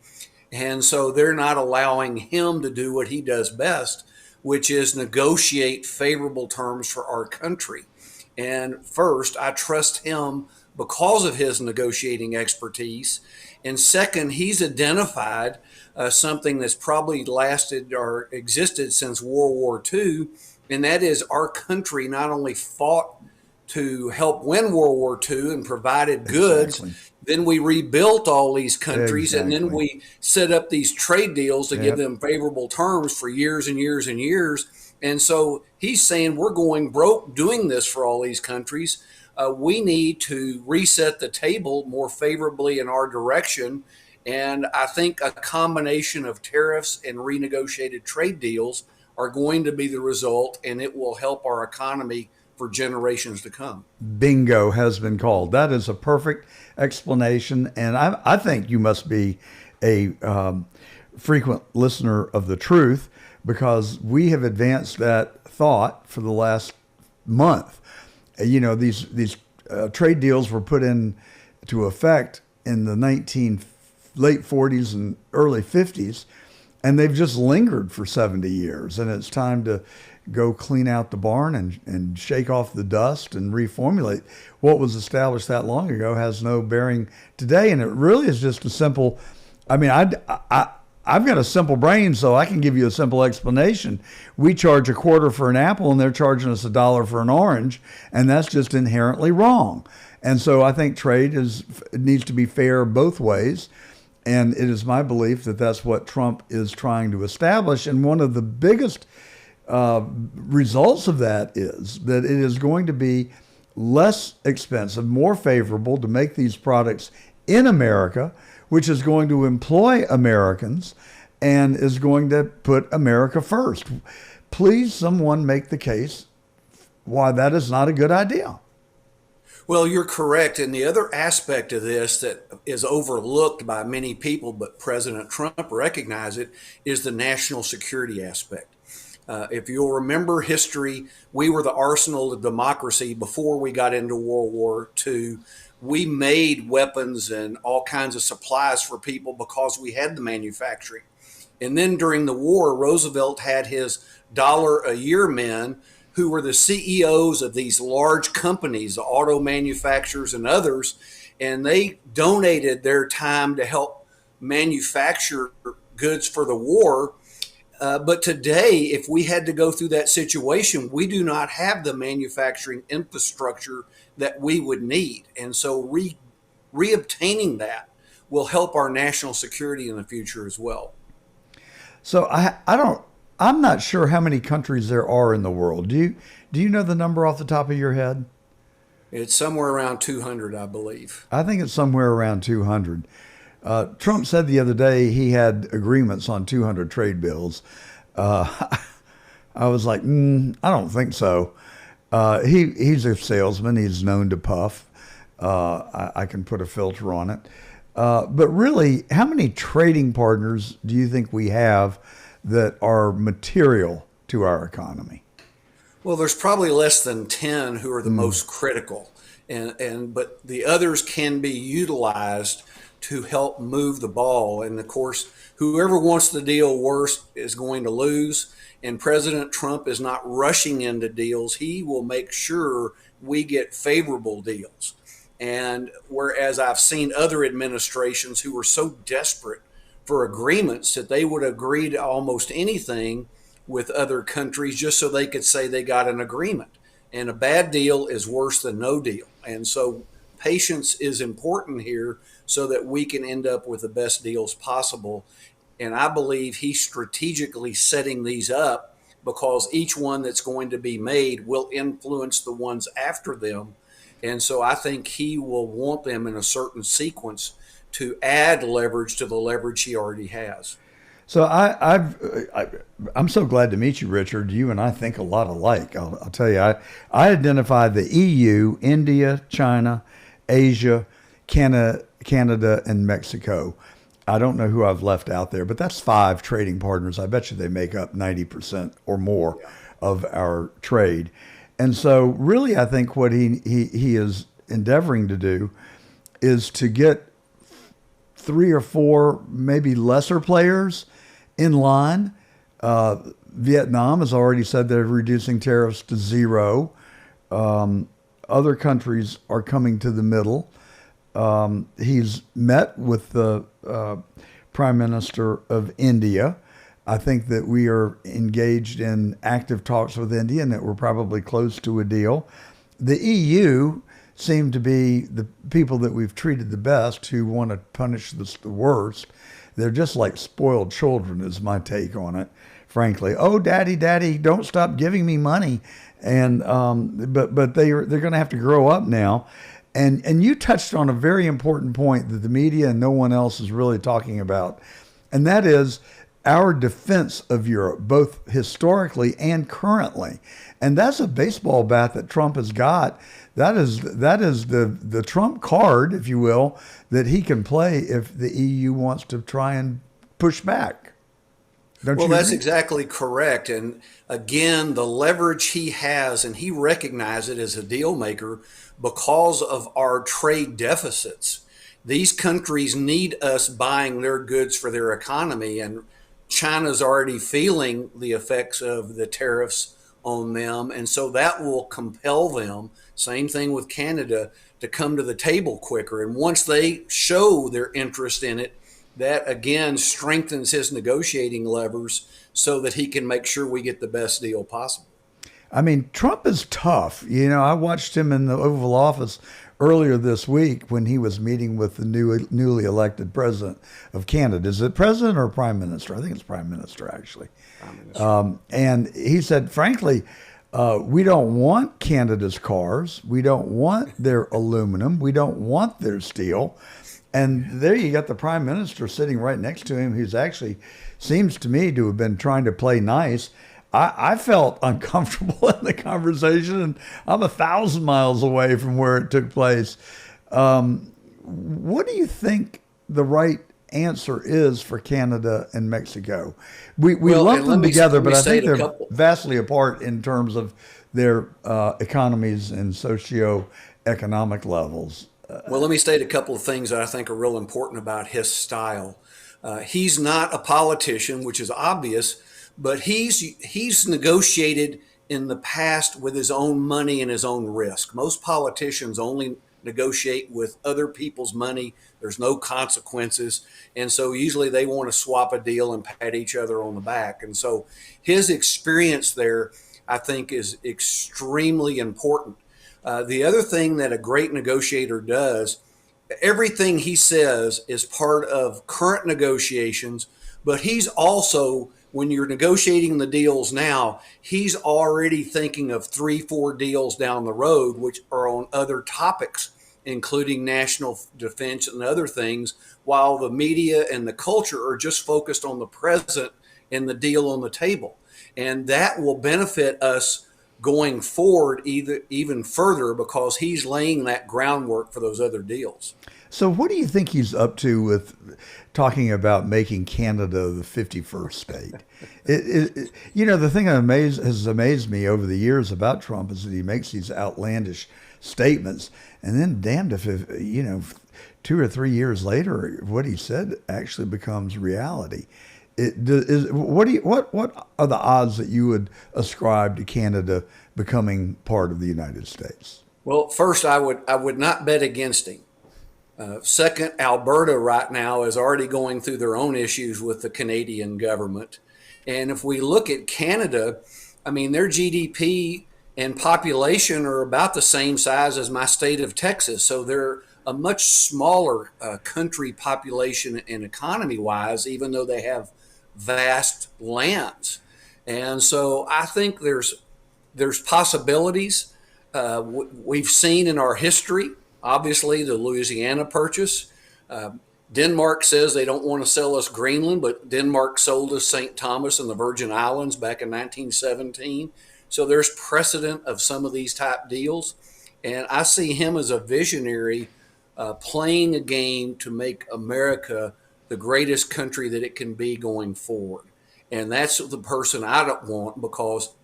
And so they're not allowing him to do what he does best, which is negotiate favorable terms for our country. And first, I trust him because of his negotiating expertise. And second, he's identified something that's probably lasted or existed since World War II, and that is our country not only fought to help win World War II and provided goods, then we rebuilt all these countries, and then we set up these trade deals to give them favorable terms for years and years and years. And so he's saying we're going broke doing this for all these countries. We need to reset the table more favorably in our direction. And I think a combination of tariffs and renegotiated trade deals are going to be the result, and it will help our economy for generations to come. Bingo has been called. That is a perfect explanation. And I think you must be a frequent listener of the truth, because we have advanced that thought for the last month. You know, these trade deals were put into effect in the late 40s and early 50s, and they've just lingered for 70 years. And it's time to go clean out the barn and shake off the dust and reformulate. What was established that long ago has no bearing today. And it really is just a simple, I mean, I've got a simple brain, so I can give you a simple explanation. We charge a quarter for an apple, and they're charging us $1 for an orange, and that's just inherently wrong. And so I think trade needs to be fair both ways, and it is my belief that that's what Trump is trying to establish. And one of the biggest results of that is that it is going to be less expensive, more favorable to make these products in America, which is going to employ Americans and is going to put America first. Please, someone make the case why that is not a good idea. Well, you're correct. And the other aspect of this that is overlooked by many people, but President Trump recognized it, is the national security aspect. If you'll remember history, we were the arsenal of democracy before we got into World War II. We made weapons and all kinds of supplies for people because we had the manufacturing. And then during the war, Roosevelt had his dollar-a-year men who were the CEOs of these large companies, the auto manufacturers and others, and they donated their time to help manufacture goods for the war. But today, if we had to go through that situation, we do not have the manufacturing infrastructure that we would need. And so reobtaining that will help our national security in the future as well. So I'm not sure how many countries there are in the world. Do you know the number off the top of your head? It's somewhere around 200, I believe. I think it's somewhere around 200. Trump said the other day he had agreements on 200 trade bills. I was like, I don't think so. He's a salesman. He's known to puff. I can put a filter on it. But really, how many trading partners do you think we have that are material to our economy? Well, there's probably less than 10 who are the most critical, but the others can be utilized to help move the ball. And of course, whoever wants the deal worst is going to lose. And President Trump is not rushing into deals. He will make sure we get favorable deals. And whereas I've seen other administrations who were so desperate for agreements that they would agree to almost anything with other countries just so they could say they got an agreement. And a bad deal is worse than no deal. And so patience is important here so that we can end up with the best deals possible. And I believe he's strategically setting these up because each one that's going to be made will influence the ones after them. And so I think he will want them in a certain sequence to add leverage to the leverage he already has. So I'm so glad to meet you, Richard. You and I think a lot alike. I'll tell you, I identified the EU, India, China, Asia, Canada, and Mexico. I don't know who I've left out there, but that's 5 trading partners. I bet you they make up 90% or more of our trade. And so really, I think what he is endeavoring to do is to get 3 or 4 maybe lesser players in line. Vietnam has already said they're reducing tariffs to 0. Other countries are coming to the middle. He's met with the Prime Minister of India. I think that we are engaged in active talks with India and that we're probably close to a deal. The EU seem to be the people that we've treated the best who want to punish the worst. They're just like spoiled children is my take on it, frankly. Oh, daddy, don't stop giving me money. And but they're going to have to grow up now. And you touched on a very important point that the media and no one else is really talking about. And that is our defense of Europe, both historically and currently. And that's a baseball bat that Trump has got. That is the Trump card, if you will, that he can play if the EU wants to try and push back. Well, that's exactly correct. And again, the leverage he has, and he recognizes it as a deal maker because of our trade deficits. These countries need us buying their goods for their economy, and China's already feeling the effects of the tariffs on them. And so that will compel them, same thing with Canada, to come to the table quicker. And once they show their interest in it, that again strengthens his negotiating levers so that he can make sure we get the best deal possible. I mean, Trump is tough. You know, I watched him in the Oval Office earlier this week when he was meeting with the newly elected president of Canada. Is it president or prime minister? I think it's prime minister, actually. Prime minister. And he said, frankly, we don't want Canada's cars. We don't want their aluminum. We don't want their steel. And there you got the prime minister sitting right next to him, who's actually seems to me to have been trying to play nice. I felt uncomfortable in the conversation, and I'm 1,000 miles away from where it took place. What do you think the right answer is for Canada and Mexico. We Well, lump and them together, let me but I state think a they're couple. vastly apart in terms of their economies and socio-economic levels. Well, let me state a couple of things that I think are real important about his style. He's not a politician, which is obvious, but he's negotiated in the past with his own money and his own risk. Most politicians only negotiate with other people's money. There's no consequences. And so usually they want to swap a deal and pat each other on the back. And so his experience there, I think, is extremely important. The other thing that a great negotiator does, everything he says is part of current negotiations, but he's also, when you're negotiating the deals now, he's already thinking of 3, 4 deals down the road, which are on other topics, including national defense and other things, while the media and the culture are just focused on the present and the deal on the table. And that will benefit us going forward even further because he's laying that groundwork for those other deals. So, what do you think he's up to with talking about making Canada the 51st state? The thing that has amazed me over the years about Trump is that he makes these outlandish statements, and then damned if 2 or 3 years later, what he said actually becomes reality. What are the odds that you would ascribe to Canada becoming part of the United States? Well, first, I would not bet against him. Second, Alberta right now is already going through their own issues with the Canadian government. And if we look at Canada, I mean, their GDP and population are about the same size as my state of Texas. So they're a much smaller country population and economy wise, even though they have vast lands. And so I think there's possibilities. We've seen in our history, obviously, the Louisiana Purchase. Denmark says they don't want to sell us Greenland, but Denmark sold us St. Thomas and the Virgin Islands back in 1917. So there's precedent of some of these type deals. And I see him as a visionary playing a game to make America the greatest country that it can be going forward. And that's the person I don't want, because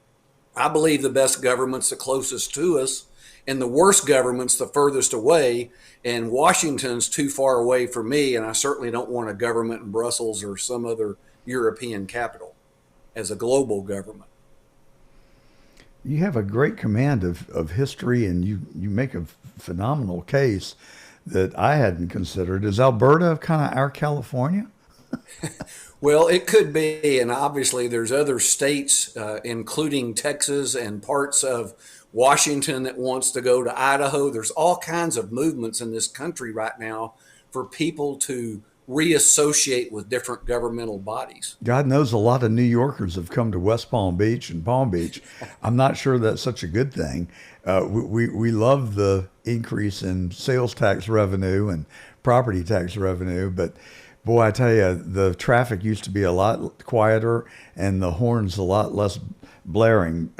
I believe the best government's the closest to us and the worst government's the furthest away. And Washington's too far away for me. And I certainly don't want a government in Brussels or some other European capital as a global government. You have a great command of history, and you make a phenomenal case that I hadn't considered. Is Alberta kind of our California? Well, it could be, and obviously there's other states, including Texas and parts of Washington that wants to go to Idaho. There's all kinds of movements in this country right now for people to reassociate with different governmental bodies. God knows a lot of New Yorkers have come to West Palm Beach and Palm Beach. I'm not sure that's such a good thing. We love the increase in sales tax revenue and property tax revenue, but boy, I tell you, the traffic used to be a lot quieter and the horns a lot less blaring.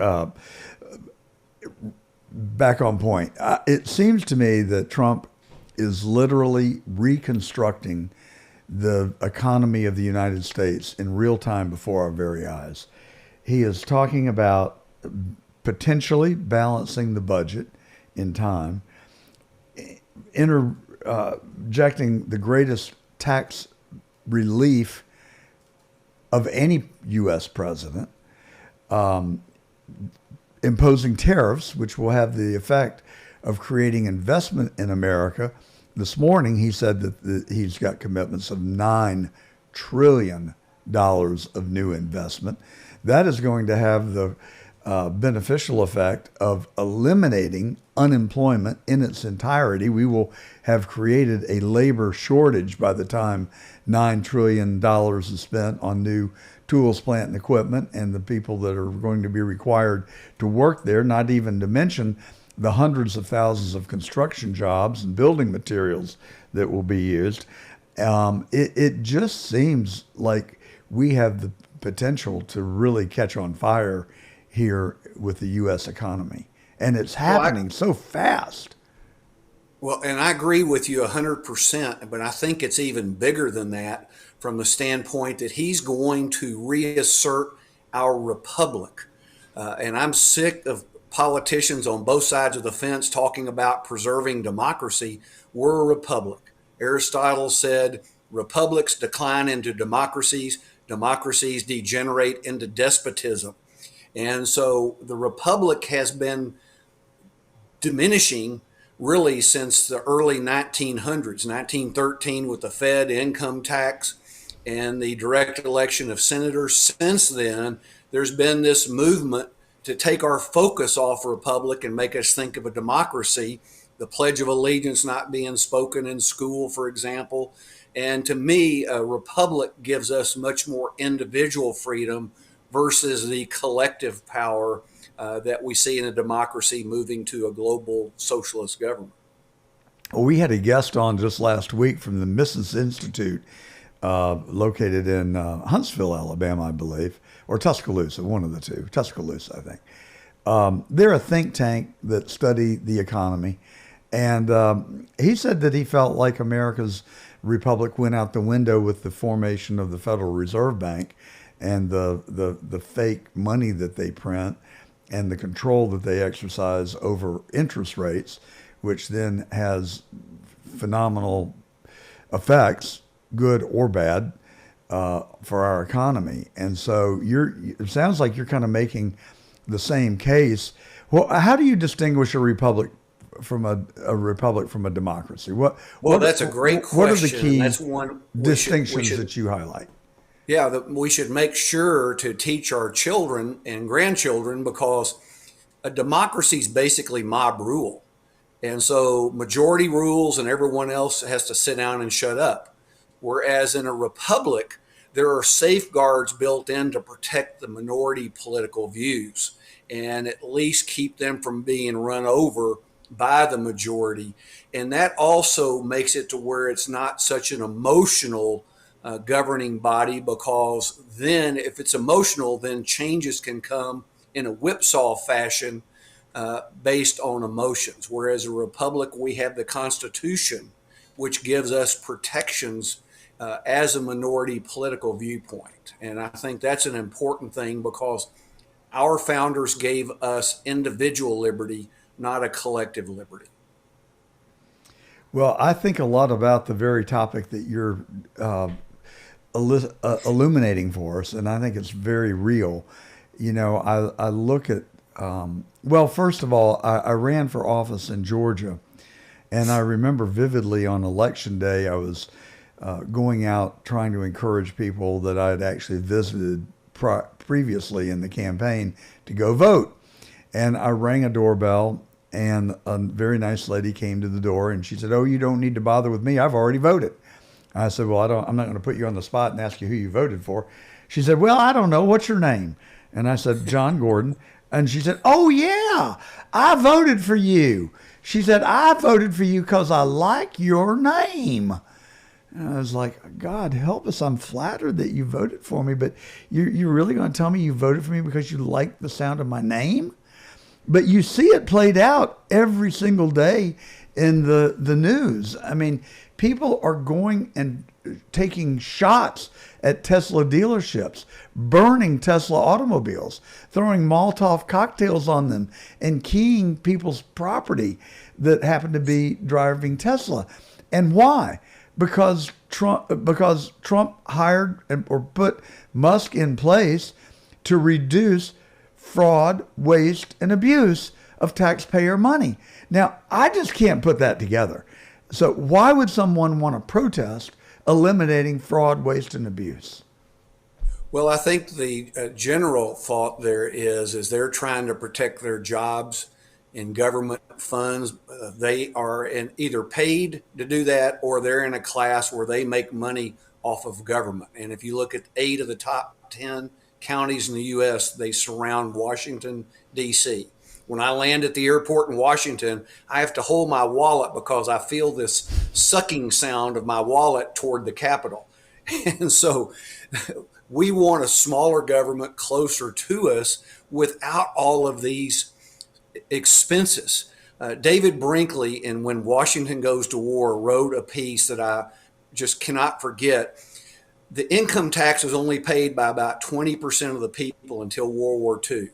Back on point. It seems to me that Trump is literally reconstructing the economy of the United States in real time before our very eyes. He is talking about potentially balancing the budget in time, interjecting the greatest tax relief of any U.S. president, imposing tariffs, which will have the effect of creating investment in America. This morning, he said that he's got commitments of $9 trillion of new investment. That is going to have the beneficial effect of eliminating unemployment in its entirety. We will have created a labor shortage by the time $9 trillion is spent on new tools, plant, and equipment, and the people that are going to be required to work there, not even to mention the hundreds of thousands of construction jobs and building materials that will be used. It just seems like we have the potential to really catch on fire here with the U.S. economy. And it's happening so fast. Well, and I agree with you 100%, but I think it's even bigger than that from the standpoint that he's going to reassert our republic. And I'm sick of politicians on both sides of the fence talking about preserving democracy. We're a republic. Aristotle said republics decline into democracies, democracies degenerate into despotism. And so the republic has been diminishing really since the early 1900s, 1913 with the Fed income tax and the direct election of senators. Since then, there's been this movement to take our focus off republic and make us think of a democracy, the Pledge of Allegiance not being spoken in school, for example. And to me, a republic gives us much more individual freedom versus the collective power that we see in a democracy moving to a global socialist government. Well, we had a guest on just last week from the Mises Institute, located in Huntsville, Alabama, I believe, or Tuscaloosa, one of the two. Tuscaloosa, I think. They're a think tank that study the economy. And he said that he felt like America's republic went out the window with the formation of the Federal Reserve Bank and the fake money that they print and the control that they exercise over interest rates, which then has phenomenal effects, good or bad, for our economy. And so it sounds like you're kind of making the same case. Well, how do you distinguish a republic from a democracy? That's a great question. What are the key That's one distinctions that you highlight? Yeah, we should make sure to teach our children and grandchildren, because a democracy is basically mob rule. And so majority rules and everyone else has to sit down and shut up. Whereas in a republic, there are safeguards built in to protect the minority political views and at least keep them from being run over by the majority. And that also makes it to where it's not such an emotional governing body, because then if it's emotional, then changes can come in a whipsaw fashion based on emotions. Whereas a republic, we have the Constitution, which gives us protections as a minority political viewpoint. And I think that's an important thing, because our founders gave us individual liberty, not a collective liberty. Well, I think a lot about the very topic that you're illuminating for us, and I think it's very real. You know, I look at, well, first of all, I ran for office in Georgia, and I remember vividly on election day, I was going out trying to encourage people that I had actually visited previously in the campaign to go vote. And I rang a doorbell, and a very nice lady came to the door, and she said, "Oh, you don't need to bother with me. I've already voted." I said, "Well, I'm not going to put you on the spot and ask you who you voted for." She said, "Well, I don't know. What's your name?" And I said, "John Gordon." And she said, "Oh, yeah, I voted for you." She said, "I voted for you because I like your name." And I was like, "God help us. I'm flattered that you voted for me, but you're really going to tell me you voted for me because you like the sound of my name?" But you see it played out every single day in the news. I mean, people are going and taking shots at Tesla dealerships, burning Tesla automobiles, throwing Molotov cocktails on them, and keying people's property that happen to be driving Tesla. And why? Because Trump hired or put Musk in place to reduce fraud, waste, and abuse of taxpayer money. Now, I just can't put that together. So why would someone want to protest eliminating fraud, waste, and abuse? Well, I think the general thought there is they're trying to protect their jobs in government funds. They are either paid to do that, or they're in a class where they make money off of government. And if you look at 8 of the top 10 counties in the U.S., they surround Washington, D.C. When I land at the airport in Washington, I have to hold my wallet because I feel this sucking sound of my wallet toward the Capitol. And so we want a smaller government closer to us without all of these expenses. David Brinkley, in When Washington Goes to War, wrote a piece that I just cannot forget. The income tax was only paid by about 20% of the people until World War II.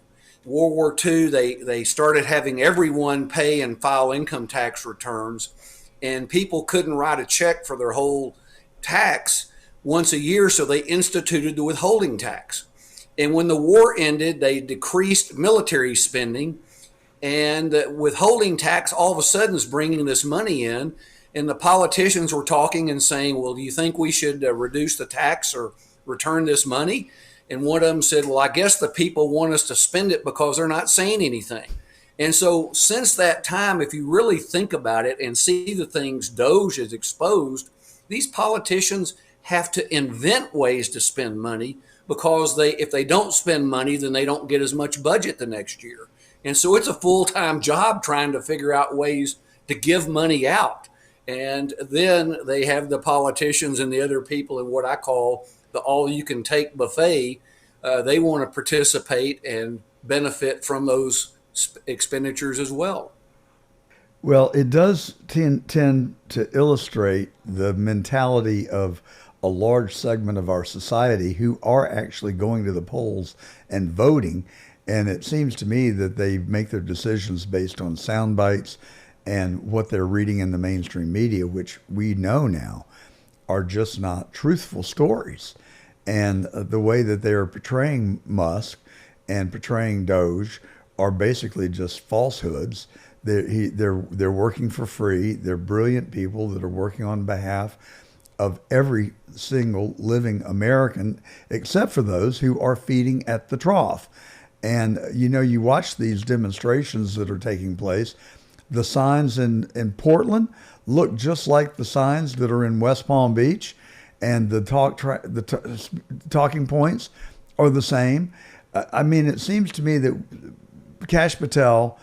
World War II, they started having everyone pay and file income tax returns, and people couldn't write a check for their whole tax once a year, so they instituted the withholding tax. And when the war ended, they decreased military spending, and the withholding tax all of a sudden is bringing this money in. And the politicians were talking and saying, well, do you think we should reduce the tax or return this money? And one of them said, well, I guess the people want us to spend it because they're not saying anything. And so since that time, if you really think about it and see the things Doge has exposed, these politicians have to invent ways to spend money, because if they don't spend money, then they don't get as much budget the next year. And so it's a full-time job trying to figure out ways to give money out. And then they have the politicians and the other people in what I call the all-you-can-take buffet. They want to participate and benefit from those expenditures as well. Well, it does tend to illustrate the mentality of a large segment of our society who are actually going to the polls and voting. And it seems to me that they make their decisions based on sound bites and what they're reading in the mainstream media, which we know now are just not truthful stories. And the way that they are portraying Musk and portraying Doge are basically just falsehoods. They're working for free. They're brilliant people that are working on behalf of every single living American, except for those who are feeding at the trough. And, you watch these demonstrations that are taking place. The signs in Portland look just like the signs that are in West Palm Beach, and the talking points are the same. I mean, it seems to me that Kash Patel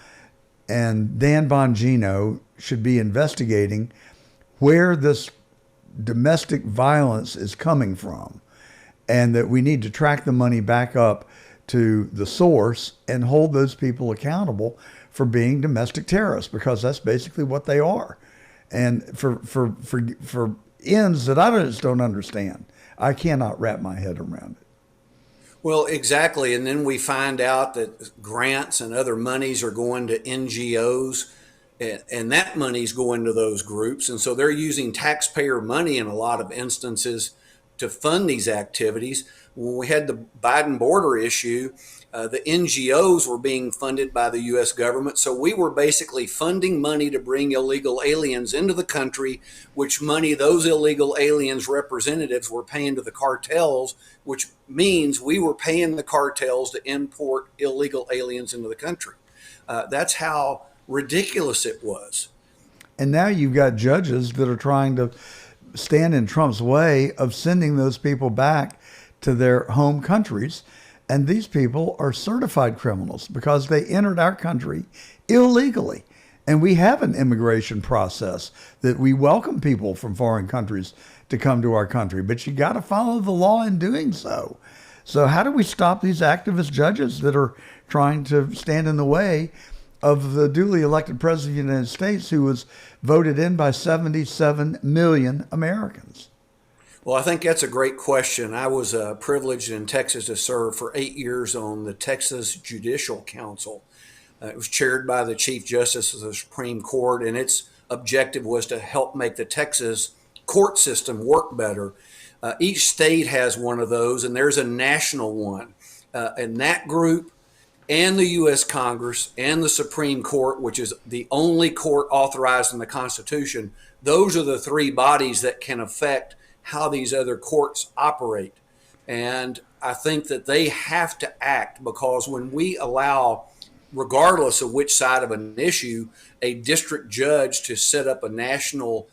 and Dan Bongino should be investigating where this domestic violence is coming from, and that we need to track the money back up to the source and hold those people accountable for being domestic terrorists, because that's basically what they are. And for ends that I just don't understand. I cannot wrap my head around it. Well, exactly. And then we find out that grants and other monies are going to NGOs, and that money's going to those groups. And so they're using taxpayer money in a lot of instances to fund these activities. When we had the Biden border issue, the NGOs were being funded by the U.S. government. So we were basically funding money to bring illegal aliens into the country, which money those illegal aliens representatives were paying to the cartels, which means we were paying the cartels to import illegal aliens into the country. That's how ridiculous it was. And now you've got judges that are trying to stand in Trump's way of sending those people back to their home countries. And these people are certified criminals because they entered our country illegally. And we have an immigration process that we welcome people from foreign countries to come to our country. But you got to follow the law in doing so. So how do we stop these activist judges that are trying to stand in the way of the duly elected president of the United States, who was voted in by 77 million Americans? Well, I think that's a great question. I was privileged in Texas to serve for 8 years on the Texas Judicial Council. It was chaired by the Chief Justice of the Supreme Court, and its objective was to help make the Texas court system work better. Each state has one of those, and there's a national one. And that group and the U.S. Congress and the Supreme Court, which is the only court authorized in the Constitution, those are the three bodies that can affect how these other courts operate. And I think that they have to act, because when we allow, regardless of which side of an issue, a district judge to set up a national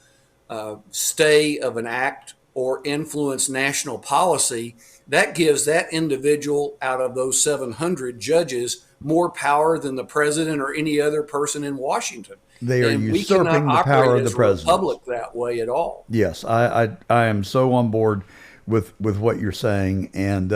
stay of an act or influence national policy, that gives that individual out of those 700 judges more power than the president or any other person in Washington. They are usurping the power of the president. Republic that way at all. Yes, I am so on board with what you're saying, and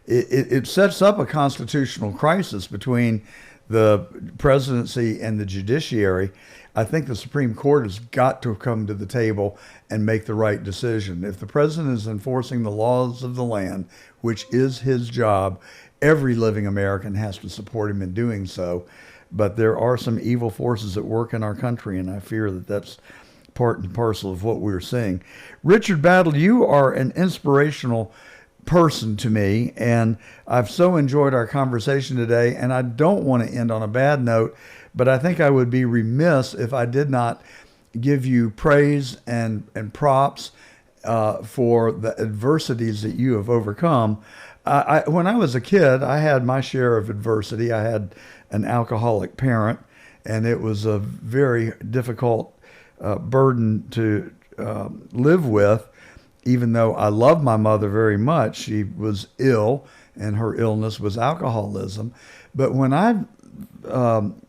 it sets up a constitutional crisis between the presidency and the judiciary, I think the Supreme Court has got to come to the table and make the right decision. If the president is enforcing the laws of the land, which is his job, every living American has to support him in doing so. But there are some evil forces at work in our country, and I fear that that's part and parcel of what we're seeing. Richard Battle, you are an inspirational person to me, and I've so enjoyed our conversation today, and I don't want to end on a bad note, but I think I would be remiss if I did not give you praise and props for the adversities that you have overcome. When I was a kid, I had my share of adversity. I had an alcoholic parent, and it was a very difficult burden to live with. Even though I love my mother very much, she was ill, and her illness was alcoholism. But when I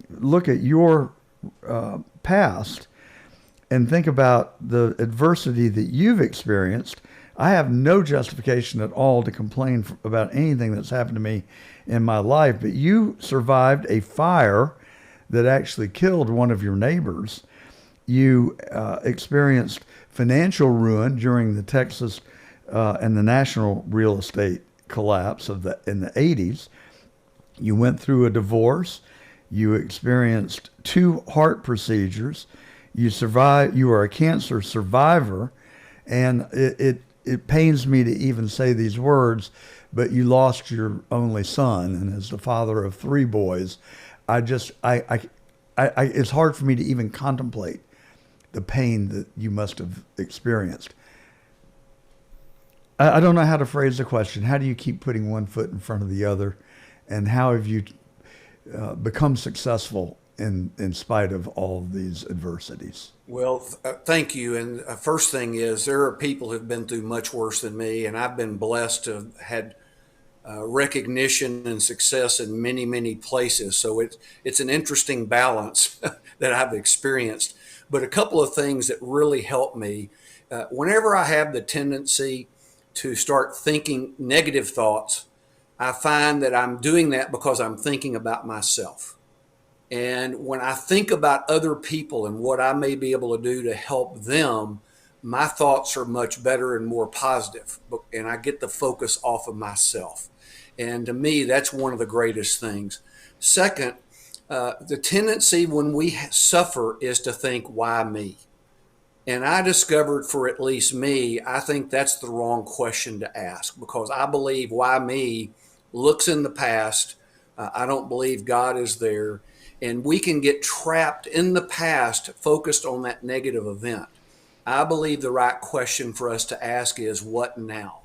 look at your past and think about the adversity that you've experienced, I have no justification at all to complain about anything that's happened to me in my life. But you survived a fire that actually killed one of your neighbors. You experienced financial ruin during the Texas and the national real estate collapse in the 80s. You went through a divorce. You experienced 2 heart procedures. You survived. You are a cancer survivor, and it pains me to even say these words, but you lost your only son, and as the father of 3 boys, it's hard for me to even contemplate the pain that you must have experienced. I don't know how to phrase the question. How do you keep putting one foot in front of the other, and how have you become successful in spite of all these adversities? Well, thank you. And first thing is, there are people who've been through much worse than me, and I've been blessed to have had recognition and success in many, many places. So it's an interesting balance that I've experienced. But a couple of things that really help me, whenever I have the tendency to start thinking negative thoughts, I find that I'm doing that because I'm thinking about myself. And when I think about other people and what I may be able to do to help them, my thoughts are much better and more positive, and I get the focus off of myself. And to me, that's one of the greatest things. Second, the tendency when we suffer is to think, why me? And I discovered, for at least me, I think that's the wrong question to ask, because I believe why me looks in the past. I don't believe God is there. And we can get trapped in the past, focused on that negative event. I believe the right question for us to ask is, what now?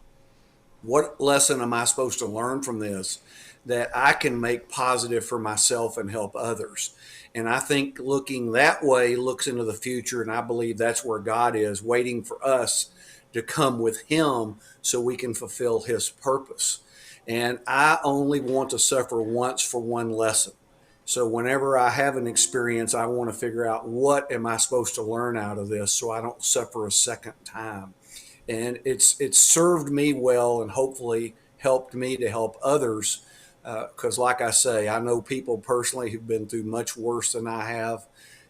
What lesson am I supposed to learn from this that I can make positive for myself and help others? And I think looking that way looks into the future, and I believe that's where God is, waiting for us to come with Him so we can fulfill His purpose. And I only want to suffer once for one lesson. So whenever I have an experience, I want to figure out, what am I supposed to learn out of this so I don't suffer a second time. And it's served me well, and hopefully helped me to help others. Because like I say, I know people personally who've been through much worse than I have.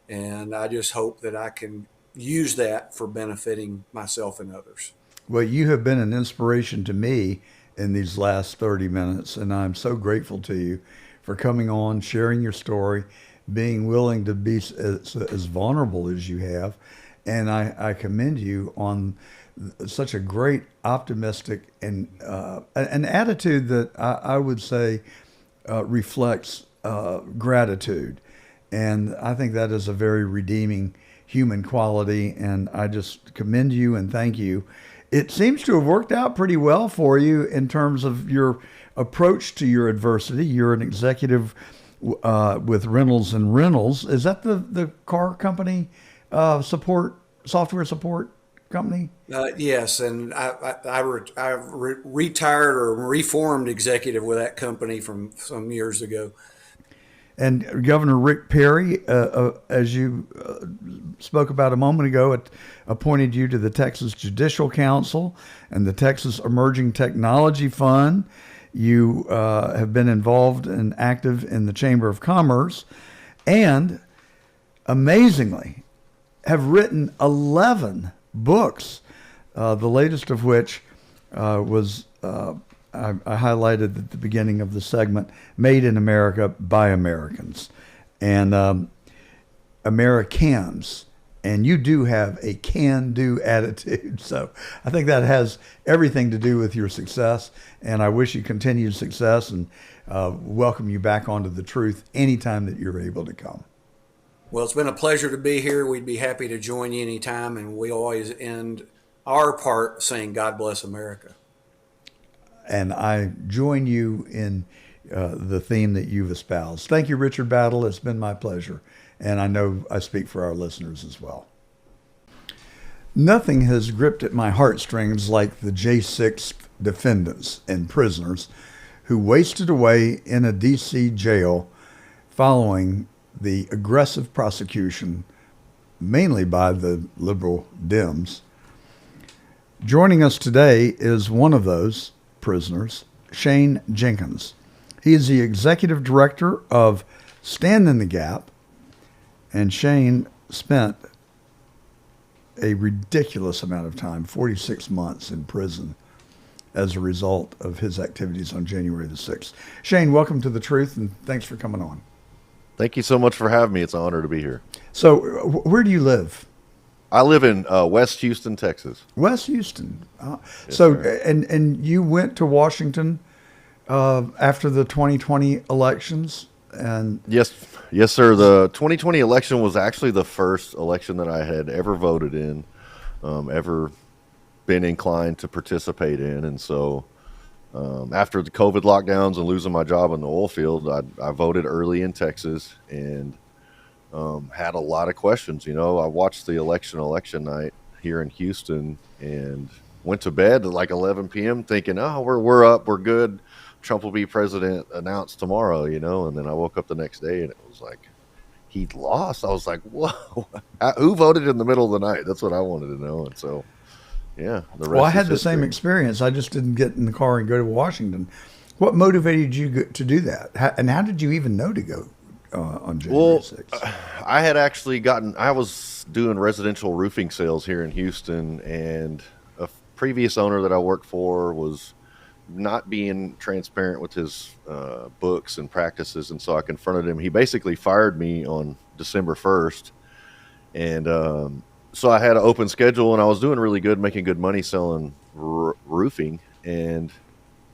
And I just hope that I can use that for benefiting myself and others. Well, you have been an inspiration to me in these last 30 minutes, and I'm so grateful to you for coming on, sharing your story, being willing to be as vulnerable as you have. And I commend you on such a great, optimistic, and an attitude that I would say reflects gratitude. And I think that is a very redeeming human quality. And I just commend you and thank you. It seems to have worked out pretty well for you in terms of your approach to your adversity. You're an executive with Reynolds and Reynolds. Is that the car company software support company? Yes, and I retired or reformed executive with that company from some years ago. And Governor Rick Perry, as you spoke about a moment ago, appointed you to the Texas Judicial Council and the Texas Emerging Technology Fund. You have been involved and active in the Chamber of Commerce, and amazingly, have written 11 books, the latest of which was, I highlighted at the beginning of the segment, Made in America by Americans. And Americans. And you do have a can-do attitude. So I think that has everything to do with your success. And I wish you continued success and welcome you back onto the truth anytime that you're able to come. Well, it's been a pleasure to be here. We'd be happy to join you anytime. And we always end our part saying, God bless America. And I join you in the theme that you've espoused. Thank you, Richard Battle. It's been my pleasure. And I know I speak for our listeners as well. Nothing has gripped at my heartstrings like the J6 defendants and prisoners who wasted away in a D.C. jail following the aggressive prosecution, mainly by the liberal Dems. Joining us today is one of those prisoners, Shane Jenkins. He is the executive director of Stand in the Gap, and Shane spent a ridiculous amount of time, 46 months in prison, as a result of his activities on January the 6th. Shane, welcome to The Truth, and thanks for coming on. Thank you so much for having me. It's an honor to be here. So, where do you live? I live in West Houston, Texas. West Houston. Yes, So, sir. and you went to Washington after the 2020 elections? And Yes, sir. The 2020 election was actually the first election that I had ever voted in, ever been inclined to participate in. And so after the COVID lockdowns and losing my job in the oil field, I voted early in Texas and had a lot of questions. You know, I watched the election night here in Houston and went to bed at like 11 p.m. thinking, oh, we're up, we're good. Trump will be president announced tomorrow, you know, and then I woke up the next day and it was like, he'd lost. I was like, whoa, who voted in the middle of the night? That's what I wanted to know. And so, yeah. Well, I had the same experience. I just didn't get in the car and go to Washington. What motivated you to do that? And how did you even know to go on January 6th? I had actually I was doing residential roofing sales here in Houston, and a previous owner that I worked for was not being transparent with his books and practices, and so I confronted him. He basically fired me on December 1st, and so I had an open schedule, and I was doing really good, making good money selling roofing, and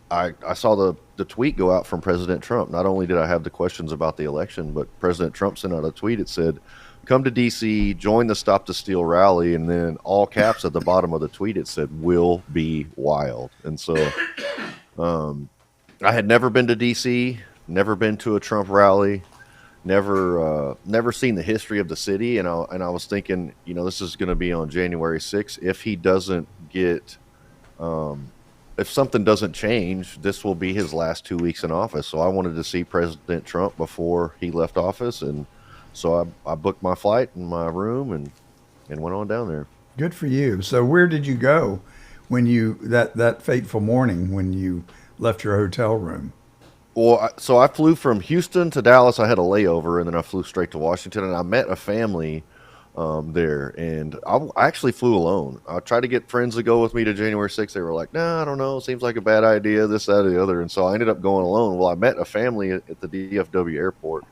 I saw the tweet go out from President Trump. Not only did I have the questions about the election, but President Trump sent out a tweet. It said, come to D.C., join the Stop the Steal rally, and then all caps at the bottom of the tweet, it said, will be wild. And so I had never been to D.C., never been to a Trump rally, never seen the history of the city, and I was thinking, you know, this is going to be on January 6th. If he doesn't get if something doesn't change, this will be his last 2 weeks in office. So I wanted to see President Trump before he left office, and so I booked my flight and my room and went on down there. Good for you. So where did you go when you that fateful morning when you left your hotel room? Well, so I flew from Houston to Dallas. I had a layover, and then I flew straight to Washington, and I met a family there, and I actually flew alone. I tried to get friends to go with me to January 6th. They were like, no, I don't know. Seems like a bad idea, this, that, or the other. And so I ended up going alone. Well, I met a family at the DFW airport,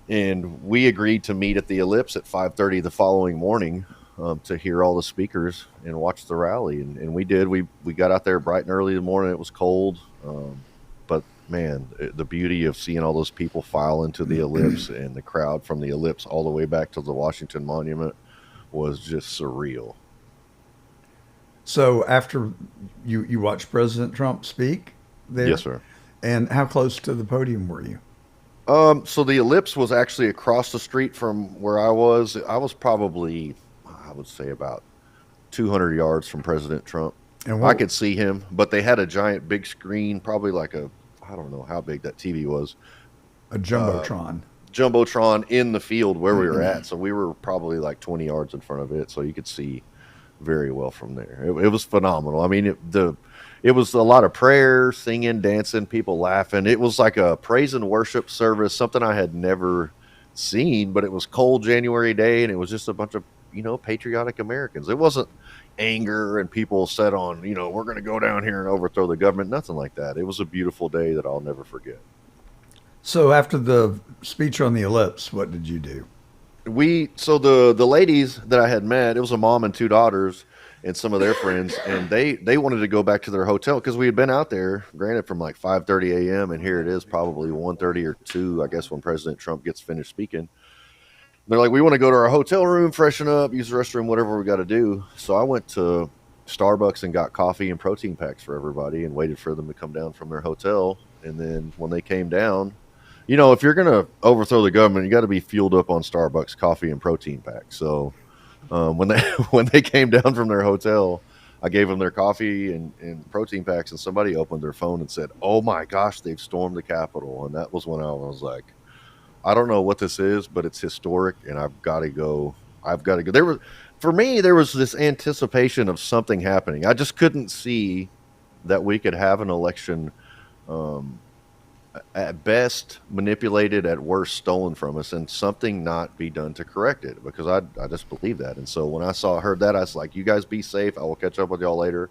and we agreed to meet at the Ellipse at 5:30 the following morning to hear all the speakers and watch the rally. And we did. We got out there bright and early in the morning. It was cold. But man, the beauty of seeing all those people file into the Ellipse and the crowd from the Ellipse all the way back to the Washington Monument was just surreal. So after you watched President Trump speak there? Yes, sir. And how close to the podium were you? So the Ellipse was actually across the street from where I was. I was probably, I would say, about 200 yards from President Trump. And I could see him, but they had a giant big screen, probably like I don't know how big that TV was. A Jumbotron. Jumbotron in the field where we were at. So we were probably like 20 yards in front of it. So you could see very well from there. It was phenomenal. I mean, it was a lot of prayer, singing, dancing, people laughing. It was like a praise and worship service, something I had never seen, but it was cold January day, and it was just a bunch of, patriotic Americans. It wasn't anger and people set on, we're going to go down here and overthrow the government. Nothing like that. It was a beautiful day that I'll never forget. So after the speech on the ellipse, what did you do? So the ladies that I had met, it was a mom and two daughters and some of their friends, and they wanted to go back to their hotel because we had been out there, granted, from like 5:30 a.m. and here it is probably 1:30 or 2, I guess, when President Trump gets finished speaking. They're like, we want to go to our hotel room, freshen up, use the restroom, whatever we got to do. So I went to Starbucks and got coffee and protein packs for everybody and waited for them to come down from their hotel. And then when they came down, if you're going to overthrow the government, you got to be fueled up on Starbucks coffee and protein packs. So when they came down from their hotel, I gave them their coffee and protein packs, and somebody opened their phone and said, "Oh my gosh, they've stormed the Capitol." And that was when I was like, I don't know what this is, but it's historic, and I've got to go. For me, there was this anticipation of something happening. I just couldn't see that we could have an election, at best manipulated, at worst stolen from us, and something not be done to correct it, because I just believe that. And so when I heard that, I was like, you guys be safe. I will catch up with y'all later.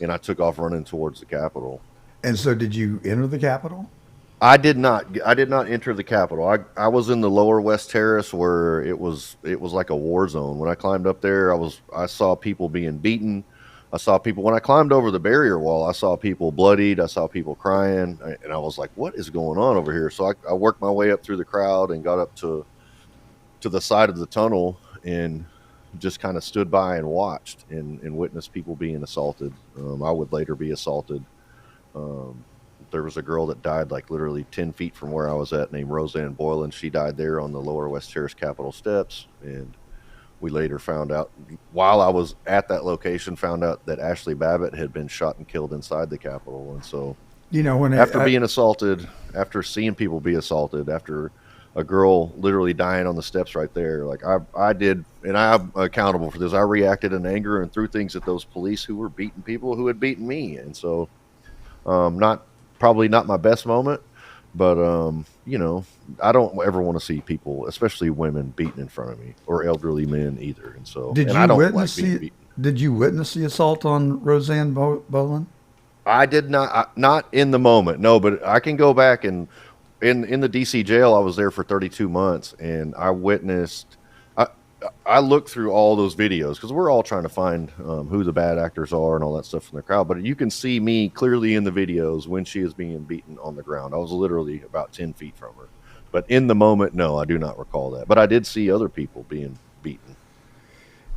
And I took off running towards the Capitol. And so did you enter the Capitol? I did not enter the Capitol. I was in the lower West Terrace, where it was like a war zone. When I climbed up there, I saw people being beaten. I saw people, when I climbed over the barrier wall, I saw people bloodied. I saw people crying, and I was like, what is going on over here? So I worked my way up through the crowd and got up to the side of the tunnel and just kind of stood by and watched and witnessed people being assaulted. I would later be assaulted. There was a girl that died like literally 10 feet from where I was at, named Roseanne Boylan. She died there on the lower West Terrace Capitol steps. And we later found out, while I was at that location, that Ashley Babbitt had been shot and killed inside the Capitol. And so after being assaulted, after seeing people be assaulted, after a girl literally dying on the steps right there, like I did, and I'm accountable for this, I reacted in anger and threw things at those police who were beating people who had beaten me. And so probably not my best moment, but I don't ever want to see people, especially women, beaten in front of me, or elderly men either. And so, Did you witness the assault on Roseanne Boylan? I did not in the moment, no. But I can go back, and in the DC jail, I was there for 32 months, and I witnessed. I looked through all those videos because we're all trying to find who the bad actors are and all that stuff from the crowd. But you can see me clearly in the videos when she is being beaten on the ground. I was literally about 10 feet from her. But in the moment, no, I do not recall that. But I did see other people being beaten.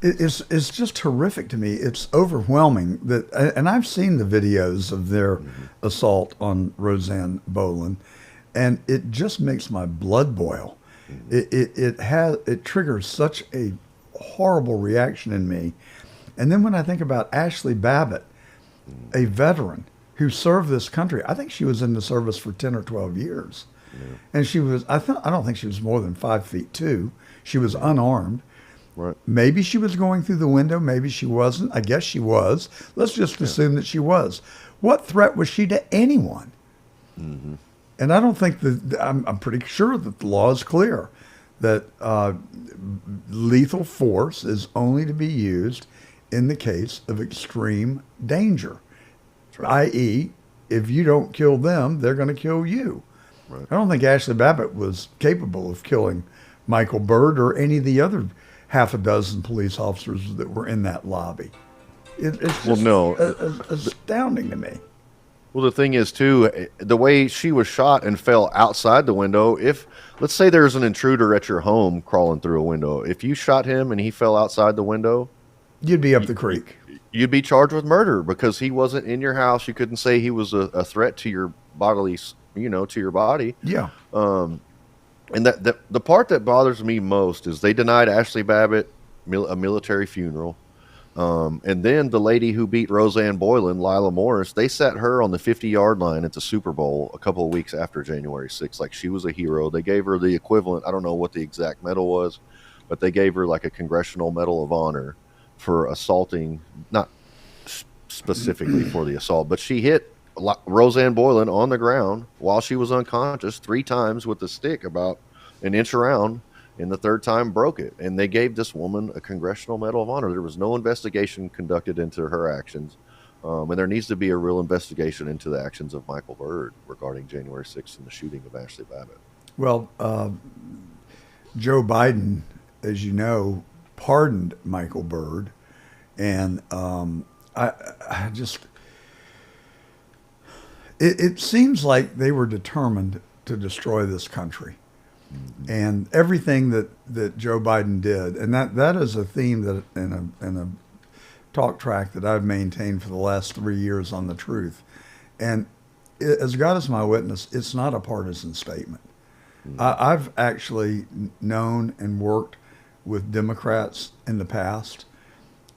It's just horrific to me. It's overwhelming and I've seen the videos of their assault on Roseanne Boylan, and it just makes my blood boil. It triggers such a horrible reaction in me. And then when I think about Ashley Babbitt, a veteran who served this country, I think she was in the service for 10 or 12 years. Yeah. And she was, I don't think she was more than 5'2". She was unarmed. Right. Maybe she was going through the window. Maybe she wasn't. I guess she was. Let's just assume that she was. What threat was she to anyone? Mm-hmm. And I don't think I'm pretty sure that the law is clear that lethal force is only to be used in the case of extreme danger, right. i.e., if you don't kill them, they're going to kill you. Right. I don't think Ashley Babbitt was capable of killing Michael Byrd or any of the other half a dozen police officers that were in that lobby. It's just astounding to me. Well, the thing is, too, the way she was shot and fell outside the window, let's say there's an intruder at your home crawling through a window. If you shot him and he fell outside the window, you'd be up the creek. You'd be charged with murder because he wasn't in your house. You couldn't say he was a threat to your bodily, to your body. Yeah. And the part that bothers me most is they denied Ashley Babbitt a military funeral. And then the lady who beat Roseanne Boylan, Lila Morris, they set her on the 50-yard line at the Super Bowl a couple of weeks after January 6th. Like, she was a hero. They gave her the equivalent. I don't know what the exact medal was, but they gave her like a Congressional Medal of Honor for assaulting, not specifically for the assault, but she hit Roseanne Boylan on the ground while she was unconscious 3 times with a stick about an inch around, and the 3rd time broke it. And they gave this woman a Congressional Medal of Honor. There was no investigation conducted into her actions. And there needs to be a real investigation into the actions of Michael Byrd regarding January 6th and the shooting of Ashley Babbitt. Well, Joe Biden, as you know, pardoned Michael Byrd. And I just, it seems like they were determined to destroy this country. Mm-hmm. And everything that Joe Biden did, and that is a theme that in a talk track that I've maintained for the last 3 years on The Truth. And as God is my witness, it's not a partisan statement. Mm-hmm. I've actually known and worked with Democrats in the past,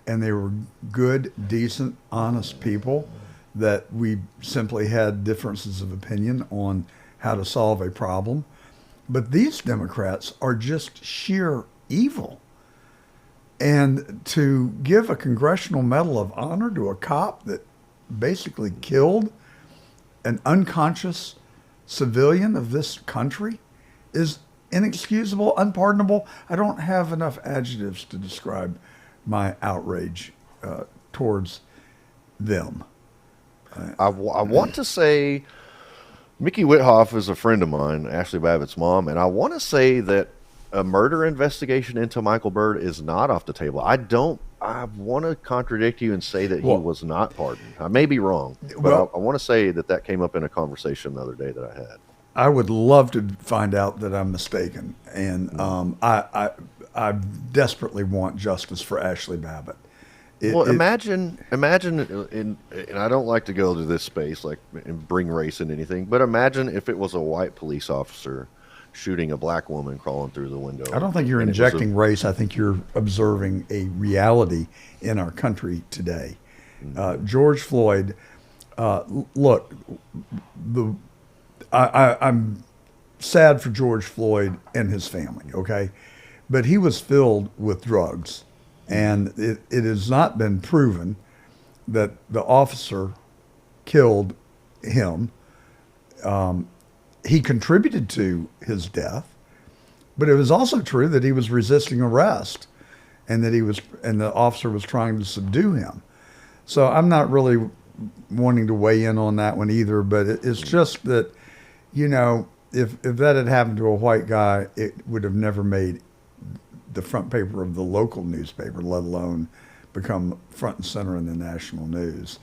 and they were good, decent, honest people that we simply had differences of opinion on how to solve a problem. But these Democrats are just sheer evil. And to give a Congressional Medal of Honor to a cop that basically killed an unconscious civilian of this country is inexcusable, unpardonable. I don't have enough adjectives to describe my outrage towards them. I want to say Mickey Whithoff is a friend of mine, Ashley Babbitt's mom, and I want to say that a murder investigation into Michael Byrd is not off the table. I want to contradict you and say that he was not pardoned. I may be wrong, but I want to say that came up in a conversation the other day that I had. I would love to find out that I'm mistaken, and I desperately want justice for Ashley Babbitt. Imagine, and I don't like to go to this space and bring race into anything, but imagine if it was a white police officer shooting a black woman crawling through the window. I don't think you're injecting race. I think you're observing a reality in our country today. Mm-hmm. George Floyd, look, I'm sad for George Floyd and his family, okay? But he was filled with drugs, and it has not been proven that the officer killed him. He contributed to his death, but it was also true that he was resisting arrest, and that the officer was trying to subdue him. So I'm not really wanting to weigh in on that one either, but it's just that, if that had happened to a white guy, it would have never made the front paper of the local newspaper, let alone become front and center in the national news.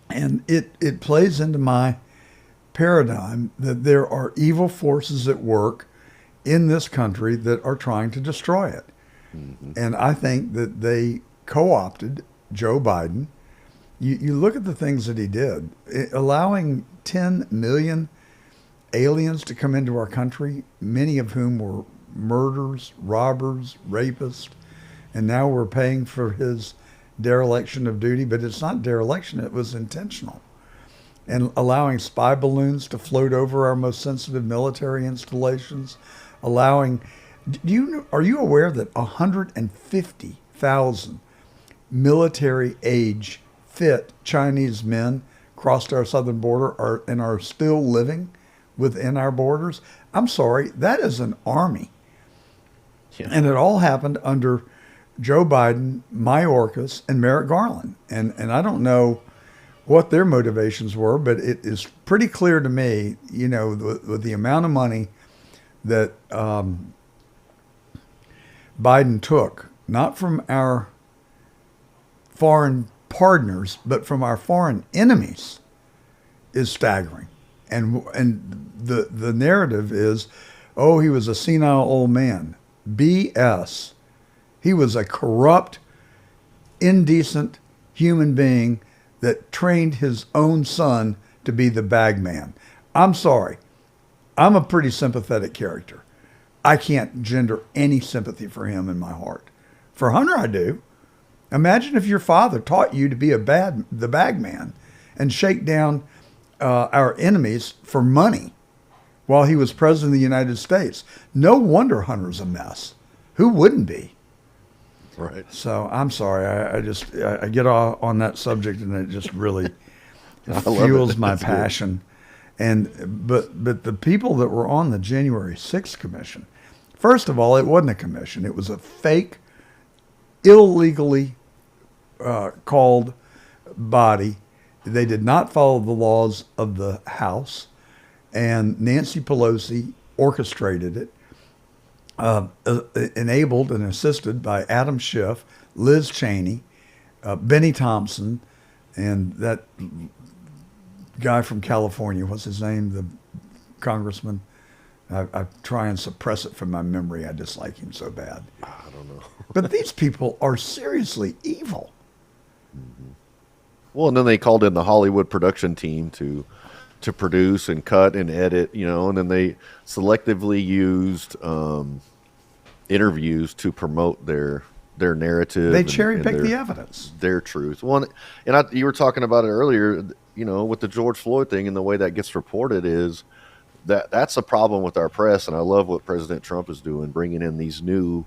And it plays into my paradigm that there are evil forces at work in this country that are trying to destroy it. Mm-hmm. And I think that they co-opted Joe Biden. You look at the things that he did, allowing 10 million aliens to come into our country, many of whom were murderers, robbers, rapists, and now we're paying for his dereliction of duty. But it's not dereliction, it was intentional. And allowing spy balloons to float over our most sensitive military installations, are you aware that 150,000 military age fit Chinese men crossed our southern border and are still living within our borders? I'm sorry, that is an army. Yeah. And it all happened under Joe Biden, Mayorkas, and Merrick Garland. And I don't know what their motivations were, but it is pretty clear to me, with the amount of money that Biden took, not from our foreign partners, but from our foreign enemies, is staggering. And the narrative is, he was a senile old man. BS. He was a corrupt, indecent human being that trained his own son to be the bag man. I'm sorry. I'm a pretty sympathetic character. I can't gender any sympathy for him in my heart. For Hunter, I do. Imagine if your father taught you to be the bag man and shake down our enemies for money while he was president of the United States. No wonder Hunter's a mess. Who wouldn't be? Right. So I'm sorry. I get off on that subject, and it just really love fuels it. my It's good. passion. But the people that were on the January 6th commission, first of all, it wasn't a commission. It was a fake, illegally called body. They did not follow the laws of the House, and Nancy Pelosi orchestrated it, enabled and assisted by Adam Schiff, Liz Cheney, Benny Thompson, and that guy from California. What's his name? The congressman. I try and suppress it from my memory. I dislike him so bad. I don't know. But these people are seriously evil. Well, and then they called in the Hollywood production team to produce and cut and edit, and then they selectively used interviews to promote their narrative. They and cherry pick their, the evidence. their truth. Well, and you were talking about it earlier, with the George Floyd thing and the way that gets reported is that's a problem with our press. And I love what President Trump is doing, bringing in these new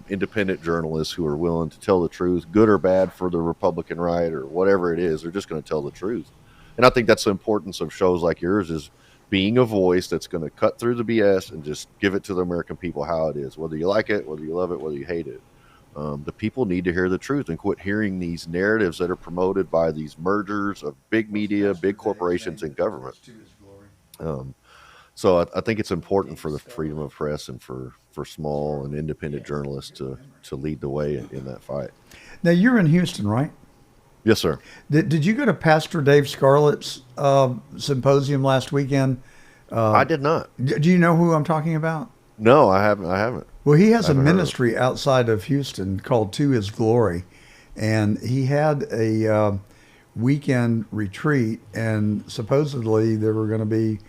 independent journalists who are willing to tell the truth, good or bad for the Republican right or whatever it is. They're just going to tell the truth. And I think that's the importance of shows like yours is being a voice that's going to cut through the BS and just give it to the American people how it is, whether you like it, whether you love it, whether you hate it. The people need to hear the truth and quit hearing these narratives that are promoted by these mergers of big media, big corporations, and government. So I think it's important for the freedom of press and for small and independent journalists to lead the way in that fight. Now, you're in Houston, right? Yes, sir. Did you go to Pastor Dave Scarlett's symposium last weekend? I did not. Do you know who I'm talking about? No, I haven't. Well, he has a haven't heard of it. ministry outside of Houston called To His Glory, and he had a weekend retreat, and supposedly there were going to be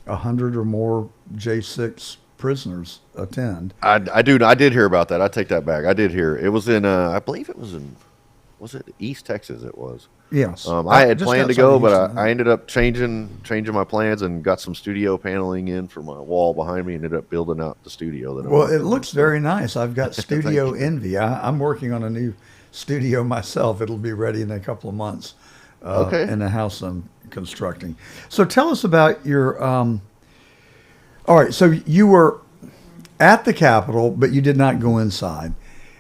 100 or more J6 prisoners attend. I did hear about that. I take that back. I did hear it was in. I believe it was in. Was it East Texas? It was. Yes. I had Just planned to outside go, of but Houston. I ended up changing my plans and got some studio paneling in for my wall behind me. And ended up building out the studio. Well, it looks very nice. I've got studio envy. I'm working on a new studio myself. It'll be ready in a couple of months. Okay. In the house I'm constructing. So tell us about your. All right. So you were at the Capitol, but you did not go inside.